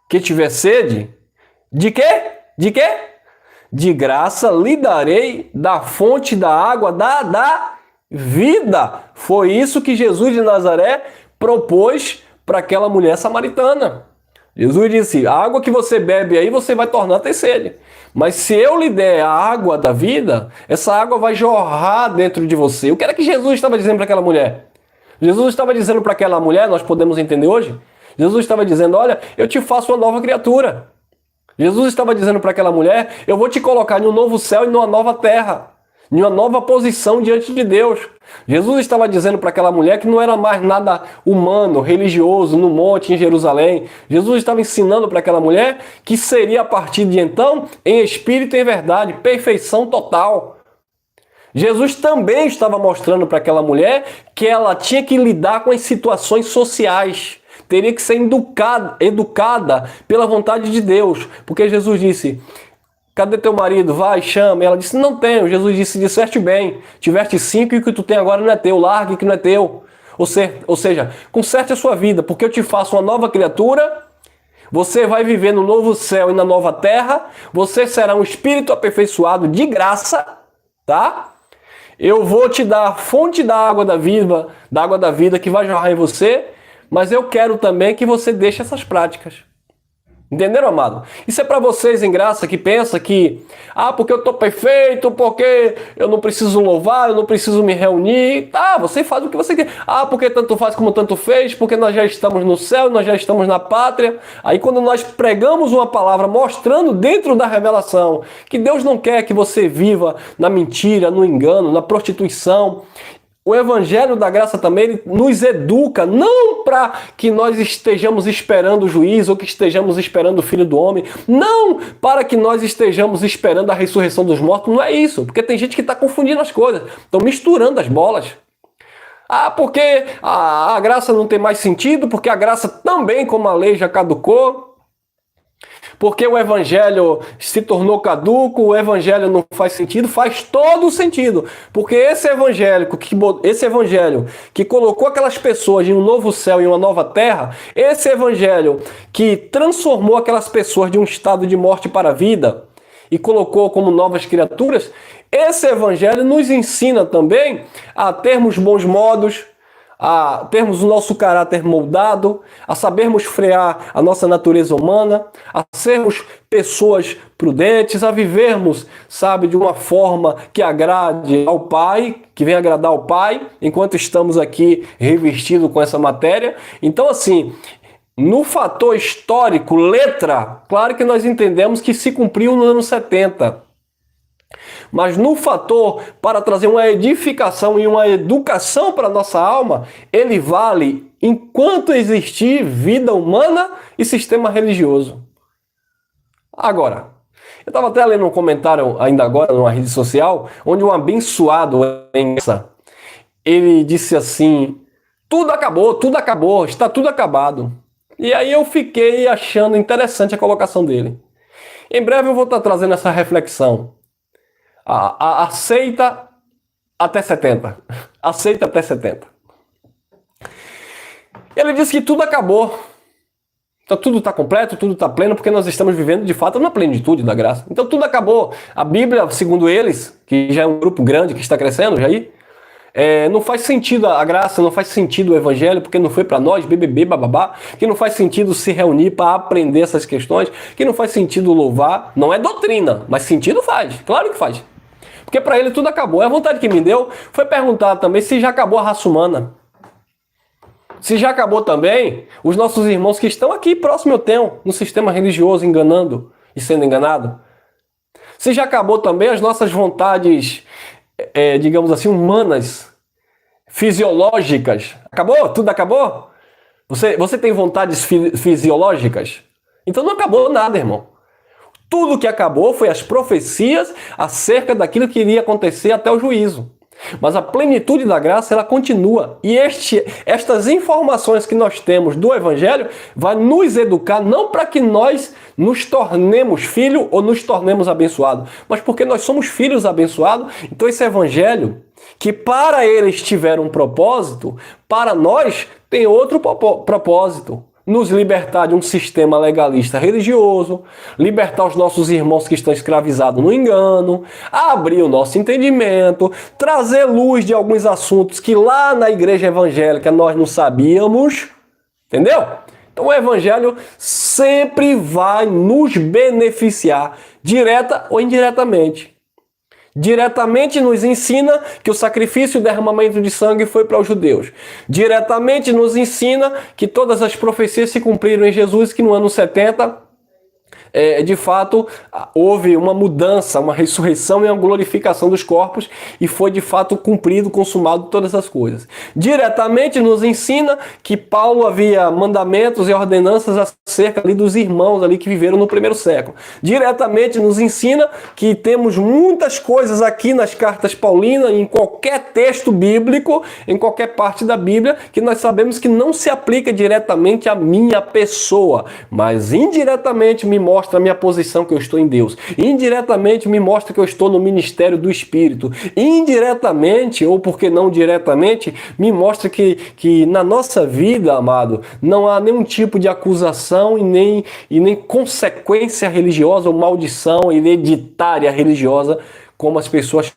que tiver sede, de quê? De quê? de graça lhe darei da fonte da água da vida. Foi isso que Jesus de Nazaré propôs para aquela mulher samaritana. Jesus disse, a água que você bebe aí, você vai tornar a ter sede. Mas se eu lhe der a água da vida, essa água vai jorrar dentro de você. O que era que Jesus estava dizendo para aquela mulher? Jesus estava dizendo para aquela mulher, nós podemos entender hoje? Jesus estava dizendo, olha, eu te faço uma nova criatura. Jesus estava dizendo para aquela mulher, eu vou te colocar em um novo céu e numa nova terra, em uma nova posição diante de Deus. Jesus estava dizendo para aquela mulher que não era mais nada humano, religioso, no monte em Jerusalém. Jesus estava ensinando para aquela mulher que seria a partir de então, em espírito e em verdade, perfeição total. Jesus também estava mostrando para aquela mulher que ela tinha que lidar com as situações sociais. Teria que ser educada pela vontade de Deus. Porque Jesus disse, cadê teu marido? Vai, chama. Ela disse, não tenho. Jesus disse, disseste bem. Tiveste 5 e o que tu tem agora não é teu. Largue que não é teu. Ou seja, conserte a sua vida, porque eu te faço uma nova criatura. Você vai viver no novo céu e na nova terra. Você será um espírito aperfeiçoado de graça, tá? Eu vou te dar a fonte da água da vida que vai jorrar em você, mas eu quero também que você deixe essas práticas. Entenderam, amado? Isso é para vocês em graça que pensa que, porque eu estou perfeito, porque eu não preciso louvar, eu não preciso me reunir. Você faz o que você quer. Porque tanto faz como tanto fez, porque nós já estamos no céu, nós já estamos na pátria. Aí quando nós pregamos uma palavra mostrando dentro da revelação que Deus não quer que você viva na mentira, no engano, na prostituição. O Evangelho da Graça também ele nos educa, não para que nós estejamos esperando o juízo ou que estejamos esperando o Filho do Homem, não para que nós estejamos esperando a ressurreição dos mortos, não é isso, porque tem gente que está confundindo as coisas, estão misturando as bolas. Porque a graça não tem mais sentido, porque a graça também, como a lei, já caducou. Porque o Evangelho se tornou caduco, o Evangelho não faz sentido, faz todo sentido. Porque esse Evangelho que colocou aquelas pessoas em um novo céu e uma nova terra, esse Evangelho que transformou aquelas pessoas de um estado de morte para a vida e colocou como novas criaturas, esse Evangelho nos ensina também a termos bons modos, a termos o nosso caráter moldado, a sabermos frear a nossa natureza humana, a sermos pessoas prudentes, a vivermos, de uma forma que agrade ao Pai, que venha agradar ao Pai, enquanto estamos aqui revestidos com essa matéria. Então, assim, no fator histórico, letra, claro que nós entendemos que se cumpriu no ano 70. Mas no fator para trazer uma edificação e uma educação para a nossa alma, ele vale enquanto existir vida humana e sistema religioso. Agora, eu estava até lendo um comentário ainda agora numa rede social, onde um abençoado ele disse assim, tudo acabou, está tudo acabado. E aí eu fiquei achando interessante a colocação dele. Em breve eu vou estar trazendo essa reflexão. Aceita até 70. Aceita até 70. Ele disse que tudo acabou. Então tudo está completo, tudo está pleno, porque nós estamos vivendo de fato na plenitude da graça. Então tudo acabou. A Bíblia, segundo eles, que já é um grupo grande que está crescendo, não faz sentido a graça, não faz sentido o Evangelho, porque não foi para nós, bababá, que não faz sentido se reunir para aprender essas questões, que não faz sentido louvar. Não é doutrina, mas sentido faz, claro que faz. Porque para ele tudo acabou. A vontade que me deu foi perguntar também se já acabou a raça humana. Se já acabou também os nossos irmãos que estão aqui próximo eu tenho, no sistema religioso, enganando e sendo enganado. Se já acabou também as nossas vontades, digamos assim, humanas, fisiológicas. Acabou? Tudo acabou? Você tem vontades fisiológicas? Então não acabou nada, irmão. Tudo que acabou foi as profecias acerca daquilo que iria acontecer até o juízo. Mas a plenitude da graça, ela continua. E estas informações que nós temos do Evangelho vai nos educar, não para que nós nos tornemos filhos ou nos tornemos abençoados, mas porque nós somos filhos abençoados. Então esse Evangelho, que para eles tiver um propósito, para nós tem outro propósito. nos libertar de um sistema legalista religioso, libertar os nossos irmãos que estão escravizados no engano, abrir o nosso entendimento, trazer luz de alguns assuntos que lá na igreja evangélica nós não sabíamos, entendeu? Então o evangelho sempre vai nos beneficiar, direta ou indiretamente. Diretamente nos ensina que o sacrifício e o derramamento de sangue foi para os judeus. Diretamente nos ensina que todas as profecias se cumpriram em Jesus, que no ano 70, de fato, houve uma mudança, uma ressurreição e uma glorificação dos corpos e foi de fato cumprido, consumado todas as coisas. Diretamente nos ensina que Paulo havia mandamentos e ordenanças acerca ali dos irmãos ali que viveram no primeiro século. Diretamente nos ensina que temos muitas coisas aqui nas cartas paulinas, em qualquer texto bíblico, em qualquer parte da Bíblia, que nós sabemos que não se aplica diretamente à minha pessoa, mas indiretamente me mostra a minha posição que eu estou em Deus. Indiretamente me mostra que eu estou no ministério do Espírito. Indiretamente, ou por que não diretamente, me mostra que na nossa vida, amado, não há nenhum tipo de acusação e nem consequência religiosa ou maldição hereditária religiosa, como as pessoas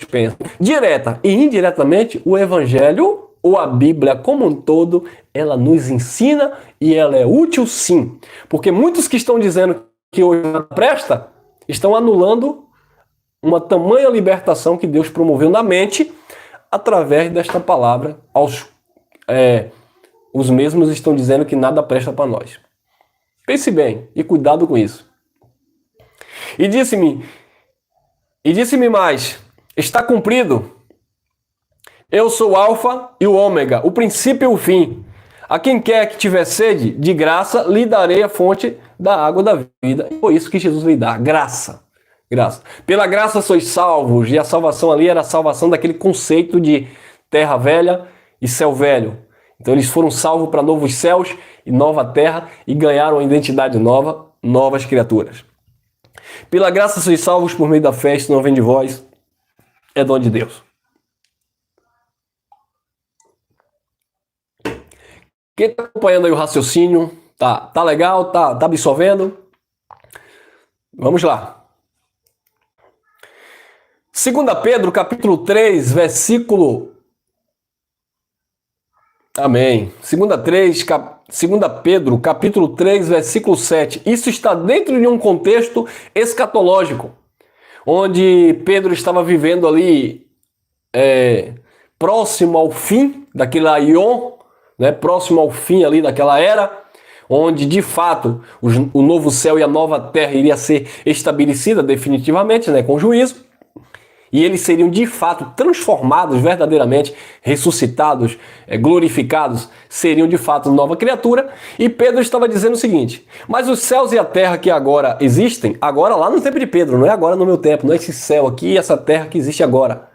pensam. Direta e indiretamente, o Evangelho ou a Bíblia como um todo, ela nos ensina e ela é útil sim. Porque muitos que estão dizendo que hoje não presta, estão anulando uma tamanha libertação que Deus promoveu na mente através desta palavra. Os mesmos estão dizendo que nada presta para nós. Pense bem e cuidado com isso. E disse-me mais, está cumprido. Eu sou o Alfa e o Ômega, o princípio e o fim. A quem quer que tiver sede, de graça, lhe darei a fonte da água da vida. E foi isso que Jesus lhe dá, graça. Graça. Pela graça sois salvos. E a salvação ali era a salvação daquele conceito de terra velha e céu velho. Então eles foram salvos para novos céus e nova terra e ganharam a identidade nova, novas criaturas. Pela graça sois salvos por meio da fé, isso não vem de vós, é dom de Deus. Quem está acompanhando aí o raciocínio, tá legal, tá absorvendo? Vamos lá. 2 Pedro, capítulo 3, versículo... Amém. 2 Pedro, capítulo 3, versículo 7. Isso está dentro de um contexto escatológico, onde Pedro estava vivendo ali próximo ao fim daquele aion, né, próximo ao fim ali daquela era, onde de fato o novo céu e a nova terra iria ser estabelecida definitivamente, né, com juízo, e eles seriam de fato transformados verdadeiramente, ressuscitados, glorificados, seriam de fato nova criatura. E Pedro estava dizendo o seguinte: mas os céus e a terra que agora existem, agora lá no tempo de Pedro, não é agora no meu tempo, não é esse céu aqui e essa terra que existe agora,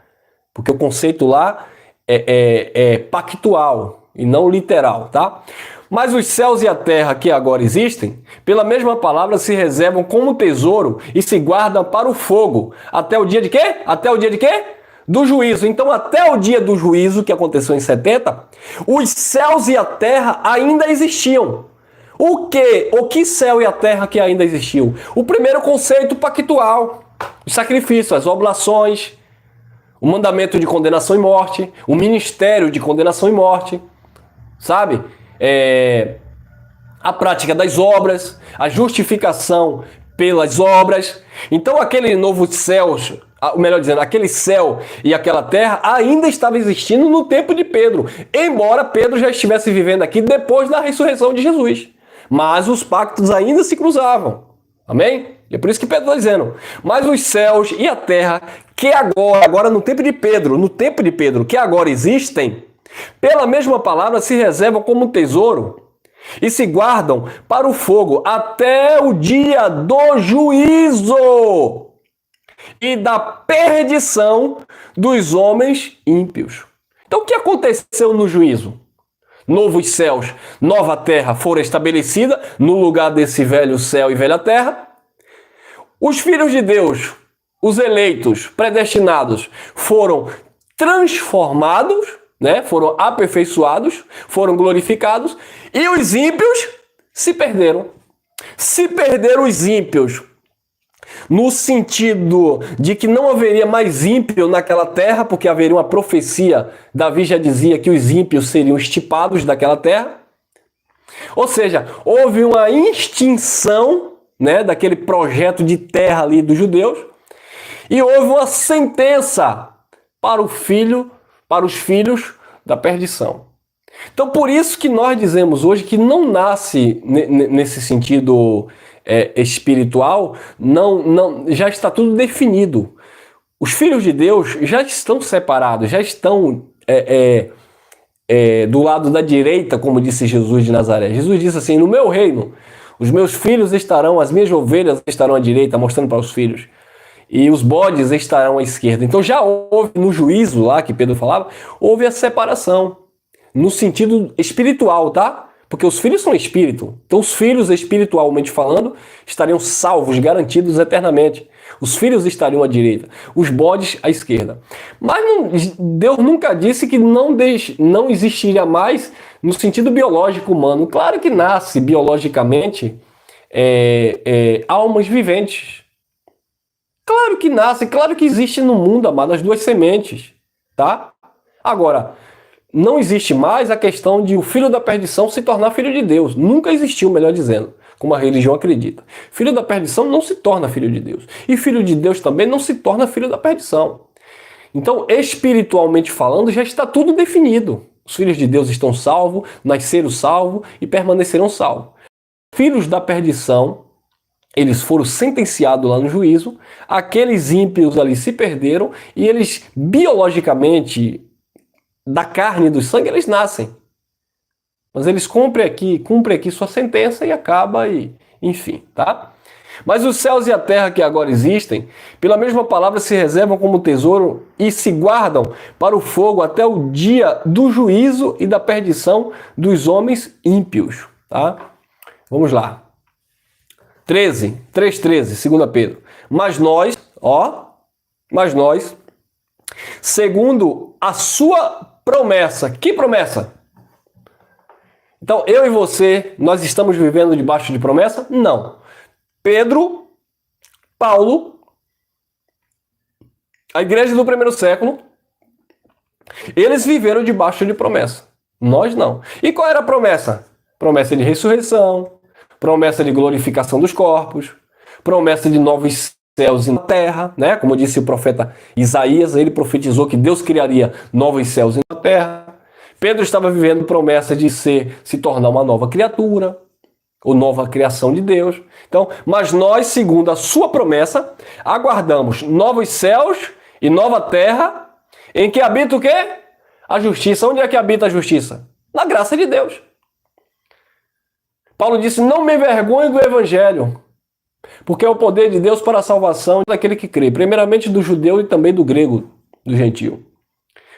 porque o conceito lá é pactual e não literal, tá? Mas os céus e a terra que agora existem, pela mesma palavra, se reservam como tesouro e se guardam para o fogo. Até o dia de quê? Até o dia de quê? Do juízo. Então, até o dia do juízo, que aconteceu em 70, os céus e a terra ainda existiam. O que céu e a terra que ainda existiu? O primeiro conceito pactual, o sacrifício, as oblações, o mandamento de condenação e morte, o ministério de condenação e morte, sabe? A prática das obras, a justificação pelas obras. Então aquele novo céu, melhor dizendo, aquele céu e aquela terra ainda estava existindo no tempo de Pedro, embora Pedro já estivesse vivendo aqui depois da ressurreição de Jesus. Mas os pactos ainda se cruzavam. Amém? E é por isso que Pedro está dizendo: mas os céus e a terra que agora no tempo de Pedro, que agora existem, pela mesma palavra se reservam como tesouro e se guardam para o fogo até o dia do juízo e da perdição dos homens ímpios. Então o que aconteceu no juízo? Novos céus, nova terra foram estabelecidas no lugar desse velho céu e velha terra. Os filhos de Deus, os eleitos, predestinados, foram transformados, né? Foram aperfeiçoados, foram glorificados, e os ímpios se perderam. Se perderam os ímpios, no sentido de que não haveria mais ímpio naquela terra, porque haveria uma profecia. Davi já dizia que os ímpios seriam extirpados daquela terra. Ou seja, houve uma extinção, né, daquele projeto de terra ali dos judeus, e houve uma sentença para os filhos da perdição. Então, por isso que nós dizemos hoje que não nasce nesse sentido espiritual, já está tudo definido. Os filhos de Deus já estão separados, já estão do lado da direita, como disse Jesus de Nazaré. Jesus disse assim: no meu reino, os meus filhos estarão, as minhas ovelhas estarão à direita, mostrando para os filhos, e os bodes estarão à esquerda. Então já houve, no juízo lá que Pedro falava, houve a separação, no sentido espiritual, tá? Porque os filhos são espírito. Então os filhos, espiritualmente falando, estariam salvos, garantidos eternamente. Os filhos estariam à direita, os bodes à esquerda. Mas Deus nunca disse que não existiria mais no sentido biológico humano. Claro que nasce biologicamente almas viventes. Claro que nasce, claro que existe no mundo, amado, as duas sementes, tá? Agora, não existe mais a questão de o filho da perdição se tornar filho de Deus. Nunca existiu, melhor dizendo, como a religião acredita. Filho da perdição não se torna filho de Deus. E filho de Deus também não se torna filho da perdição. Então, espiritualmente falando, já está tudo definido. Os filhos de Deus estão salvos, nasceram salvos e permanecerão salvos. Filhos da perdição, eles foram sentenciados lá no juízo, aqueles ímpios ali se perderam e eles biologicamente, da carne e do sangue, eles nascem. Mas eles cumprem aqui sua sentença e acaba e enfim, tá? Mas os céus e a terra que agora existem, pela mesma palavra se reservam como tesouro e se guardam para o fogo até o dia do juízo e da perdição dos homens ímpios, tá? Vamos lá. 3:13, 2 Pedro. Mas nós, segundo a sua promessa. Que promessa? Então, eu e você, nós estamos vivendo debaixo de promessa? Não. Pedro, Paulo, a igreja do primeiro século, eles viveram debaixo de promessa. Nós não. E qual era a promessa? Promessa de ressurreição, promessa de glorificação dos corpos, promessa de novos céus e na terra, né? Como disse o profeta Isaías, ele profetizou que Deus criaria novos céus e na terra. Pedro estava vivendo promessa de se tornar uma nova criatura, ou nova criação de Deus. Então, mas nós, segundo a sua promessa, aguardamos novos céus e nova terra, em que habita o quê? A justiça. Onde é que habita a justiça? Na graça de Deus. Paulo disse: não me envergonhe do evangelho, porque é o poder de Deus para a salvação daquele que crê, primeiramente do judeu e também do grego, do gentio.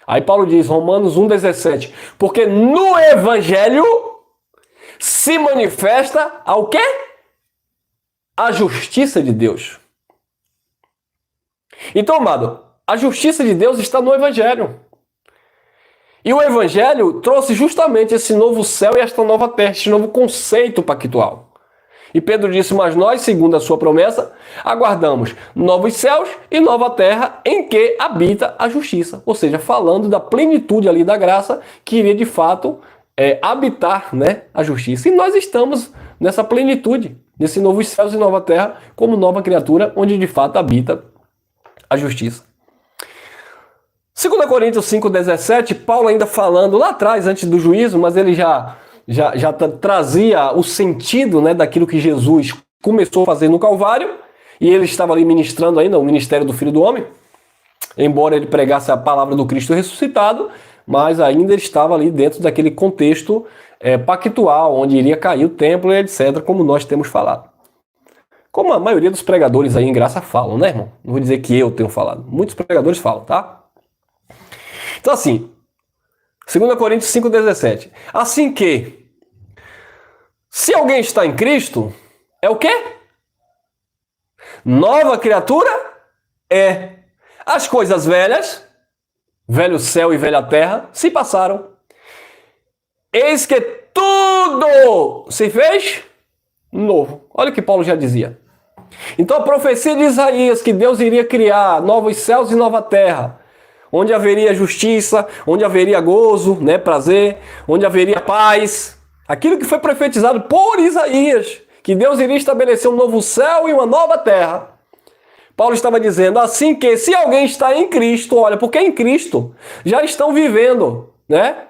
Aí Paulo diz, Romanos 1,17, porque no evangelho se manifesta ao quê? A justiça de Deus. Então, amado, a justiça de Deus está no evangelho. E o evangelho trouxe justamente esse novo céu e esta nova terra, esse novo conceito pactual. E Pedro disse, mas nós, segundo a sua promessa, aguardamos novos céus e nova terra em que habita a justiça. Ou seja, falando da plenitude ali da graça que iria de fato habitar, né, a justiça. E nós estamos nessa plenitude, nesse novos céus e nova terra, como nova criatura, onde de fato habita a justiça. 2 Coríntios 5,17, Paulo ainda falando lá atrás, antes do juízo, mas ele já trazia o sentido, né, daquilo que Jesus começou a fazer no Calvário, e ele estava ali ministrando ainda o ministério do Filho do Homem, embora ele pregasse a palavra do Cristo ressuscitado, mas ainda ele estava ali dentro daquele contexto pactual, onde iria cair o templo e etc., como nós temos falado. Como a maioria dos pregadores aí em graça falam, né, irmão? Não vou dizer que eu tenho falado, muitos pregadores falam, tá? Então assim, 2 Coríntios 5,17. Assim que, se alguém está em Cristo, é o quê? Nova criatura é. As coisas velhas, velho céu e velha terra, se passaram. Eis que tudo tudo se fez novo. Olha o que Paulo já dizia. Então a profecia de Isaías que Deus iria criar novos céus e nova terra, onde haveria justiça, onde haveria gozo, né, prazer, onde haveria paz. Aquilo que foi profetizado por Isaías, que Deus iria estabelecer um novo céu e uma nova terra. Paulo estava dizendo assim que se alguém está em Cristo, olha, porque em Cristo já estão vivendo, né?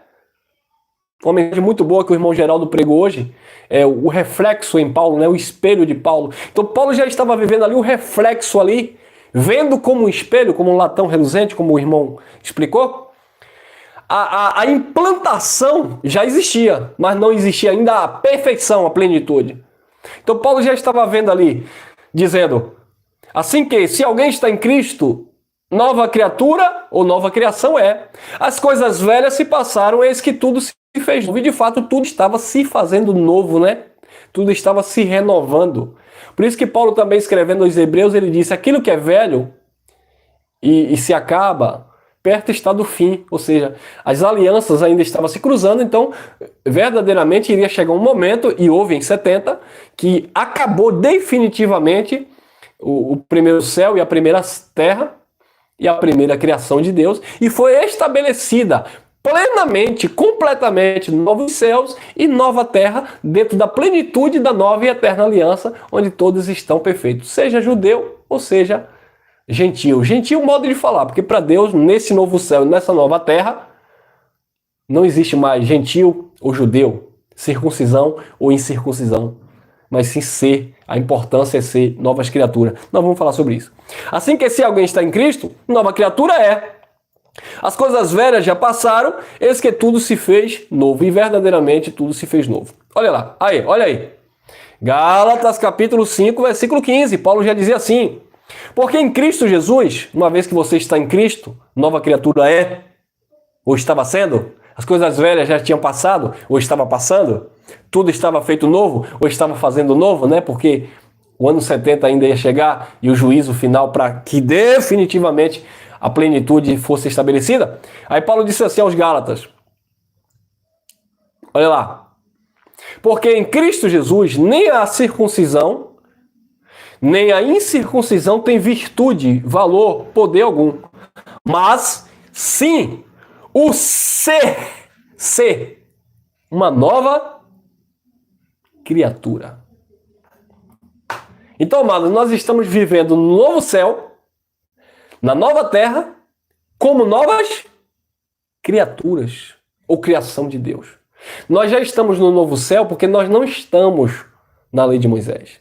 Uma mensagem muito boa que o irmão Geraldo pregou hoje, é o reflexo em Paulo, né? O espelho de Paulo. Então Paulo já estava vivendo ali o reflexo ali, vendo como um espelho, como um latão reluzente, como o irmão explicou. A implantação já existia, mas não existia ainda a perfeição, a plenitude. Então Paulo já estava vendo ali, dizendo, assim que se alguém está em Cristo, nova criatura ou nova criação é. As coisas velhas se passaram, eis que tudo se fez novo. E de fato tudo estava se fazendo novo, né? Tudo estava se renovando. Por isso que Paulo também escrevendo aos Hebreus, ele disse, aquilo que é velho e se acaba, perto está do fim. Ou seja, as alianças ainda estavam se cruzando, então verdadeiramente iria chegar um momento, e houve em 70, que acabou definitivamente o primeiro céu e a primeira terra e a primeira criação de Deus, e foi estabelecida plenamente, completamente, novos céus e nova terra, dentro da plenitude da nova e eterna aliança, onde todos estão perfeitos, seja judeu ou seja gentil. Gentil modo de falar, porque para Deus, nesse novo céu e nessa nova terra, não existe mais gentil ou judeu, circuncisão ou incircuncisão, mas sim ser, a importância é ser novas criaturas. Nós vamos falar sobre isso. Assim que se alguém está em Cristo, nova criatura é. As coisas velhas já passaram, eis que tudo se fez novo, e verdadeiramente tudo se fez novo. Olha lá, aí, olha aí. Gálatas capítulo 5, versículo 15, Paulo já dizia assim, porque em Cristo Jesus, uma vez que você está em Cristo, nova criatura é, ou estava sendo, as coisas velhas já tinham passado, ou estava passando, tudo estava feito novo, ou estava fazendo novo, né? Porque o ano 70 ainda ia chegar, e o juízo final para que definitivamente a plenitude fosse estabelecida. Aí Paulo disse assim aos Gálatas, olha lá, porque em Cristo Jesus nem a circuncisão, nem a incircuncisão tem virtude, valor, poder algum, mas sim o ser uma nova criatura. Então, amados, nós estamos vivendo no novo céu, na nova terra, como novas criaturas, ou criação de Deus. Nós já estamos no novo céu porque nós não estamos na lei de Moisés.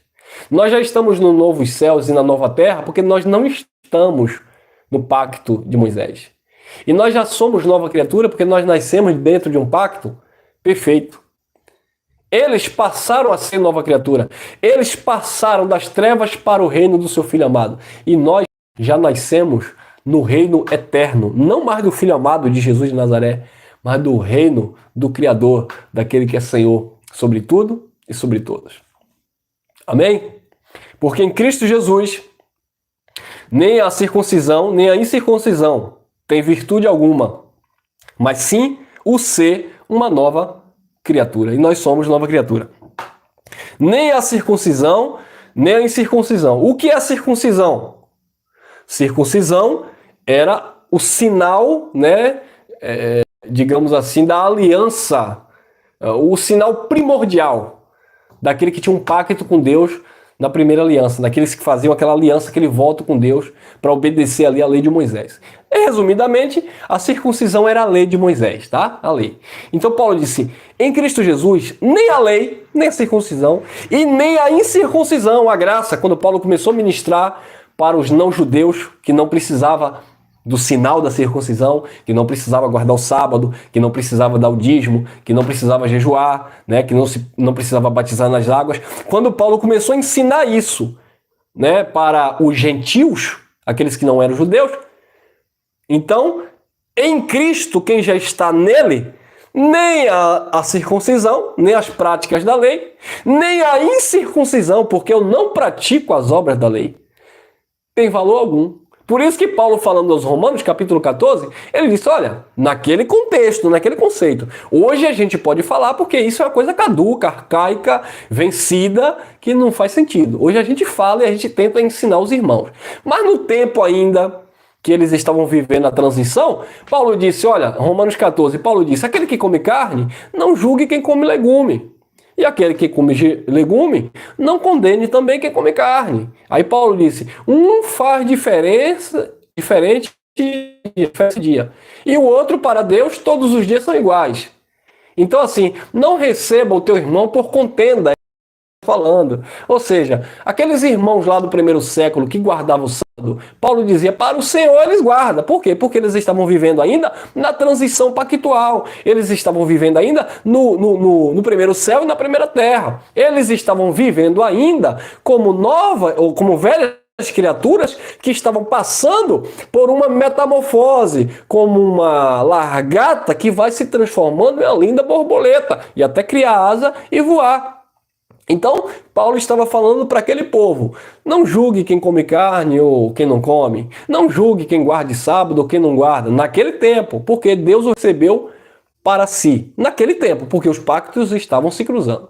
Nós já estamos no novos céus e na nova terra porque nós não estamos no pacto de Moisés. E nós já somos nova criatura porque nós nascemos dentro de um pacto perfeito. Eles passaram a ser nova criatura. Eles passaram das trevas para o reino do seu Filho amado. E nós já nascemos no reino eterno, não mais do Filho amado de Jesus de Nazaré, mas do reino do Criador, daquele que é Senhor sobre tudo e sobre todos. Amém? Porque em Cristo Jesus, nem a circuncisão, nem a incircuncisão tem virtude alguma, mas sim o ser uma nova criatura. E nós somos nova criatura. Nem a circuncisão, nem a incircuncisão. O que é a circuncisão? Circuncisão era o sinal, né, digamos assim, da aliança, o sinal primordial daquele que tinha um pacto com Deus na primeira aliança, daqueles que faziam aquela aliança, aquele voto com Deus para obedecer ali a lei de Moisés. E, resumidamente, a circuncisão era a lei de Moisés, tá? A lei. Então Paulo disse, em Cristo Jesus, nem a lei, nem a circuncisão e nem a incircuncisão, a graça, quando Paulo começou a ministrar para os não-judeus, que não precisava do sinal da circuncisão, que não precisava guardar o sábado, que não precisava dar o dízimo, que não precisava jejuar, né, que não precisava batizar nas águas. Quando Paulo começou a ensinar isso, né, para os gentios, aqueles que não eram judeus, então, em Cristo, quem já está nele, nem a circuncisão, nem as práticas da lei, nem a incircuncisão, porque eu não pratico as obras da lei, tem valor algum, Por isso que Paulo, falando aos Romanos, capítulo 14, ele disse, olha, naquele contexto, naquele conceito. Hoje a gente pode falar porque isso é uma coisa caduca, arcaica, vencida, que não faz sentido. Hoje a gente fala e a gente tenta ensinar os irmãos. Mas no tempo ainda que eles estavam vivendo a transição, Paulo disse, olha, Romanos 14, Paulo disse, aquele que come carne, não julgue quem come legume. E aquele que come legume, não condene também quem come carne. Aí Paulo disse, um faz diferente dia. E o outro, para Deus, todos os dias são iguais. Então assim, não receba o teu irmão por contenda, falando. Ou seja, aqueles irmãos lá do primeiro século que guardavam o sábado, Paulo dizia, para o Senhor eles guardam. Por quê? Porque eles estavam vivendo ainda na transição pactual. Eles estavam vivendo ainda no primeiro céu e na primeira terra. Eles estavam vivendo ainda como nova ou como velhas criaturas que estavam passando por uma metamorfose, como uma largata que vai se transformando em uma linda borboleta e até criar asa e voar. Então, Paulo estava falando para aquele povo, não julgue quem come carne ou quem não come, não julgue quem guarde sábado ou quem não guarda, naquele tempo, porque Deus o recebeu para si, naquele tempo, porque os pactos estavam se cruzando.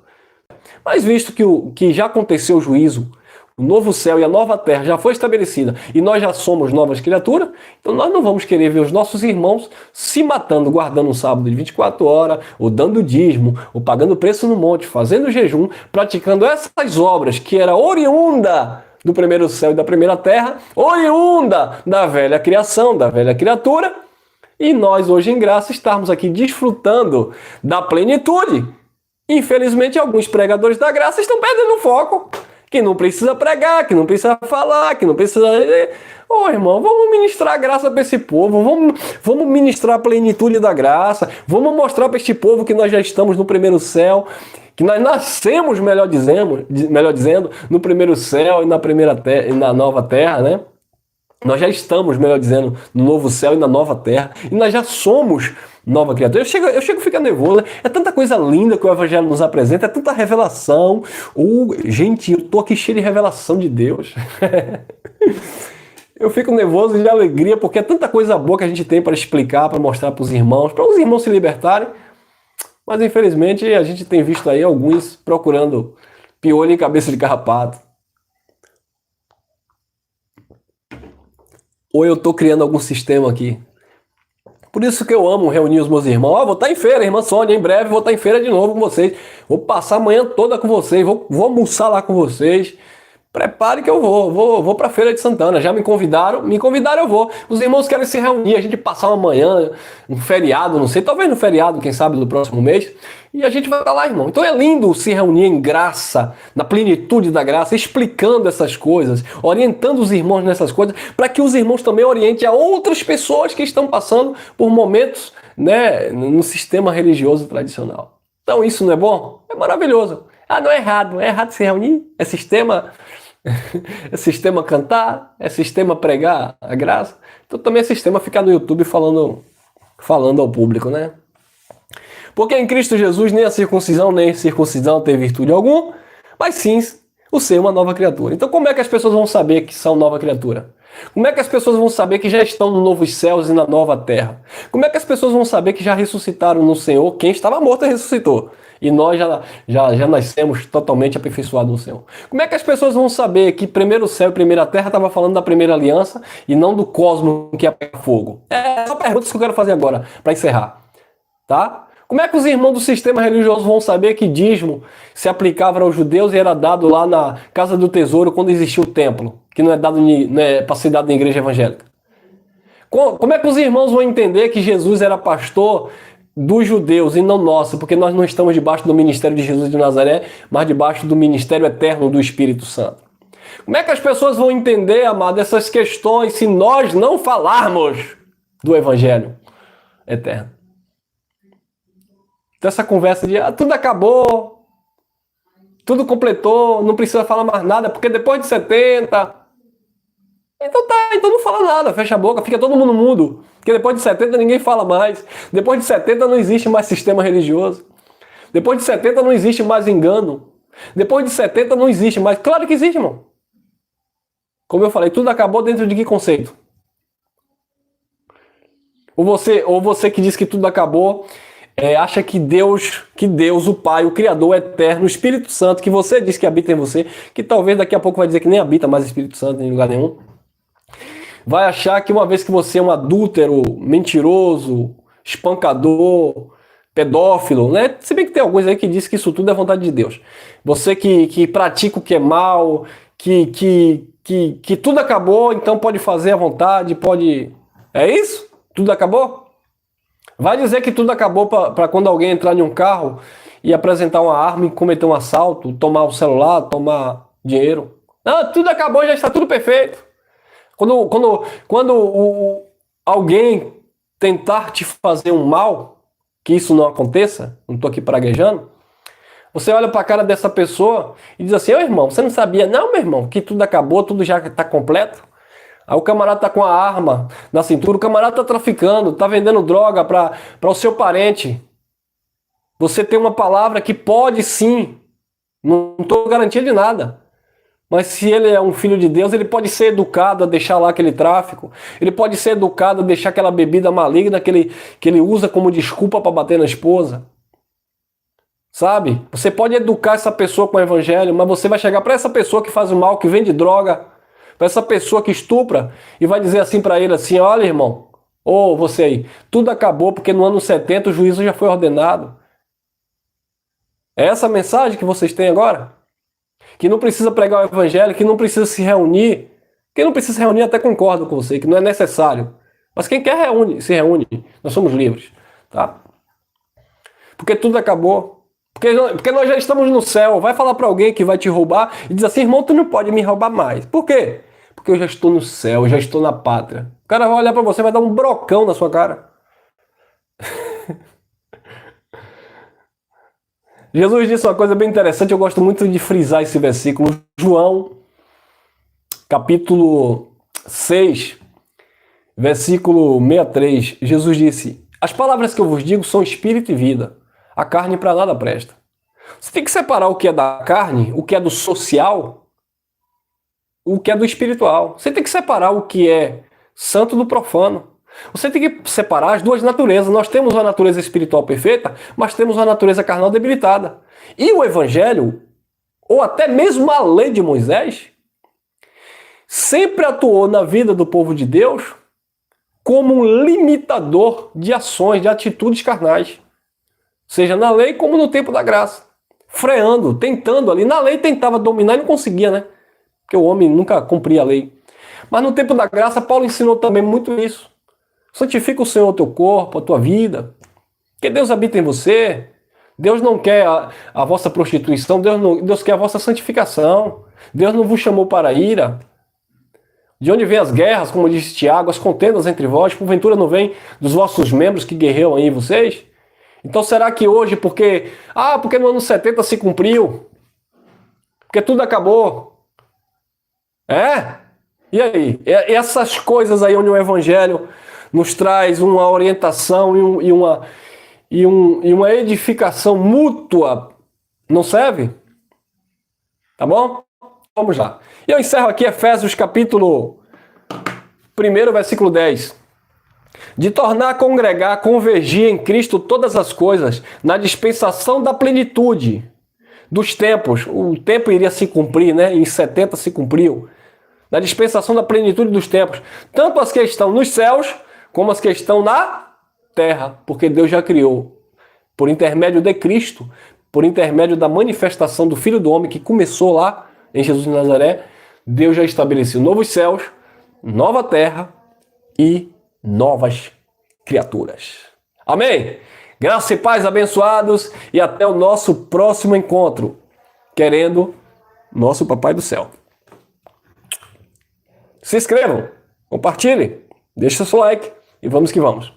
Mas visto que já aconteceu o juízo, o novo céu e a nova terra já foi estabelecida e nós já somos novas criaturas, então nós não vamos querer ver os nossos irmãos se matando, guardando um sábado de 24 horas, ou dando dízimo, ou pagando preço no monte, fazendo jejum, praticando essas obras que era oriunda do primeiro céu e da primeira terra, oriunda da velha criação, da velha criatura, e nós hoje em graça estarmos aqui desfrutando da plenitude. Infelizmente alguns pregadores da graça estão perdendo o foco. Que não precisa pregar, que não precisa falar, que não precisa... Ô, irmão, vamos ministrar a graça para esse povo, vamos ministrar a plenitude da graça, vamos mostrar para este povo que nós já estamos no primeiro céu, que nós nascemos, melhor dizendo, no primeiro céu e na primeira terra, e na nova terra, né? Nós já estamos, melhor dizendo, no novo céu e na nova terra, e nós já somos nova criatura. Eu chego a ficar nervoso, né? É tanta coisa linda que o Evangelho nos apresenta, é tanta revelação. Gente, eu tô aqui cheio de revelação de Deus. Eu fico nervoso de alegria, porque é tanta coisa boa que a gente tem para explicar, para mostrar para os irmãos se libertarem. Mas infelizmente a gente tem visto aí alguns procurando piolho em cabeça de carrapato. Ou eu tô criando algum sistema aqui. Por isso que eu amo reunir os meus irmãos. Vou estar em feira, irmã Sônia, em breve vou estar em feira de novo com vocês. Vou passar a manhã toda com vocês, vou almoçar lá com vocês. Prepare que eu vou para a Feira de Santana. Já me convidaram, eu vou. Os irmãos querem se reunir, a gente passar uma manhã, um feriado, não sei, talvez no feriado, quem sabe do próximo mês, e a gente vai para lá, irmão. Então é lindo se reunir em graça, na plenitude da graça, explicando essas coisas, orientando os irmãos nessas coisas, para que os irmãos também orientem a outras pessoas que estão passando por momentos, né, no sistema religioso tradicional. Então isso não é bom? É maravilhoso. Não é errado se reunir, é sistema cantar, é sistema pregar a graça. Então também é sistema ficar no YouTube falando ao público, né? Porque em Cristo Jesus nem a circuncisão nem a circuncisão tem virtude alguma, mas sim o ser uma nova criatura. Então como é que as pessoas vão saber que são nova criatura? Como é que as pessoas vão saber que já estão nos novos céus e na nova terra? Como é que as pessoas vão saber que já ressuscitaram no Senhor? Quem estava morto ressuscitou. E nós já nascemos totalmente aperfeiçoados no Senhor. Como é que as pessoas vão saber que primeiro céu e primeira terra estava falando da primeira aliança e não do cosmos que é fogo? É só perguntas que eu quero fazer agora, para encerrar. Tá? Como é que os irmãos do sistema religioso vão saber que dízimo se aplicava aos judeus e era dado lá na Casa do Tesouro quando existia o templo, que não é dado para ser dado na igreja evangélica? Como é que os irmãos vão entender que Jesus era pastor dos judeus e não nosso, porque nós não estamos debaixo do ministério de Jesus de Nazaré, mas debaixo do ministério eterno do Espírito Santo? Como é que as pessoas vão entender, amado, essas questões se nós não falarmos do Evangelho eterno? Então essa conversa de tudo acabou, tudo completou, não precisa falar mais nada, porque depois de 70... Então não fala nada, fecha a boca, fica todo mundo mudo. Porque depois de 70 ninguém fala mais. Depois de 70 não existe mais sistema religioso. Depois de 70 não existe mais engano. Depois de 70 não existe mais. Claro que existe, irmão. Como eu falei, tudo acabou dentro de que conceito? Ou você que diz que tudo acabou, acha que Deus, o Pai, o Criador o eterno, o Espírito Santo, que você diz que habita em você, que talvez daqui a pouco vai dizer que nem habita mais o Espírito Santo em lugar nenhum, vai achar que uma vez que você é um adúltero, mentiroso, espancador, pedófilo, né? Se bem que tem alguns aí que dizem que isso tudo é vontade de Deus. Você que pratica o que é mal, que tudo acabou, então pode fazer à vontade, pode... É isso? Tudo acabou? Vai dizer que tudo acabou para quando alguém entrar em um carro e apresentar uma arma e cometer um assalto, tomar o celular, tomar dinheiro. Não, tudo acabou, já está tudo perfeito. Quando alguém tentar te fazer um mal, que isso não aconteça, não estou aqui praguejando, você olha para a cara dessa pessoa e diz assim: ô irmão, você não sabia? Não, meu irmão, que tudo acabou, tudo já está completo. Aí o camarada tá com a arma na cintura, o camarada tá traficando, tá vendendo droga para o seu parente. Você tem uma palavra que pode sim, não estou garantindo de nada, mas se ele é um filho de Deus, ele pode ser educado a deixar lá aquele tráfico, ele pode ser educado a deixar aquela bebida maligna que ele usa como desculpa para bater na esposa. Sabe? Você pode educar essa pessoa com o evangelho, mas você vai chegar para essa pessoa que faz o mal, que vende droga, para essa pessoa que estupra, e vai dizer assim para ele assim: olha irmão, ou você aí, tudo acabou porque no ano 70 o juízo já foi ordenado. É essa a mensagem que vocês têm agora? Que não precisa pregar o evangelho, que não precisa se reunir. Quem não precisa se reunir até concordo com você, que não é necessário. Mas quem quer se reúne, nós somos livres, tá? Porque tudo acabou. Porque nós já estamos no céu. Vai falar para alguém que vai te roubar e diz assim: irmão, tu não pode me roubar mais. Por quê? Porque eu já estou no céu, eu já estou na pátria. O cara vai olhar para você e vai dar um brocão na sua cara. Jesus disse uma coisa bem interessante, eu gosto muito de frisar esse versículo. João, capítulo 6, versículo 63. Jesus disse: as palavras que eu vos digo são espírito e vida. A carne para nada presta. Você tem que separar o que é da carne, o que é do social, o que é do espiritual. Você tem que separar o que é santo do profano. Você tem que separar as duas naturezas. Nós temos uma natureza espiritual perfeita, mas temos uma natureza carnal debilitada. E o evangelho, ou até mesmo a lei de Moisés, sempre atuou na vida do povo de Deus como um limitador de ações, de atitudes carnais. Seja na lei como no tempo da graça. Freando, tentando ali. Na lei tentava dominar e não conseguia, né? Porque o homem nunca cumpria a lei. Mas no tempo da graça, Paulo ensinou também muito isso. Santifica o Senhor o teu corpo, a tua vida. Porque Deus habita em você. Deus não quer a vossa prostituição. Deus quer a vossa santificação. Deus não vos chamou para a ira. De onde vêm as guerras, como disse Tiago, as contendas entre vós? Porventura não vem dos vossos membros que guerreiam aí em vocês? Então será que hoje, porque no ano 70 se cumpriu? Porque tudo acabou? É? E aí? Essas coisas aí onde o evangelho nos traz uma orientação e uma edificação mútua, não serve? Tá bom? Vamos lá. E eu encerro aqui Efésios capítulo 1, versículo 10. De tornar a congregar, convergir em Cristo todas as coisas, na dispensação da plenitude dos tempos. O tempo iria se cumprir, né? Em 70 se cumpriu. Na dispensação da plenitude dos tempos. Tanto as que estão nos céus, como as que estão na terra. Porque Deus já criou, por intermédio de Cristo, por intermédio da manifestação do Filho do Homem, que começou lá em Jesus de Nazaré, Deus já estabeleceu novos céus, nova terra e novas criaturas. Amém? Graça e paz abençoados e até o nosso próximo encontro, querendo nosso Papai do Céu. Se inscrevam, compartilhem, deixem seu like e vamos que vamos.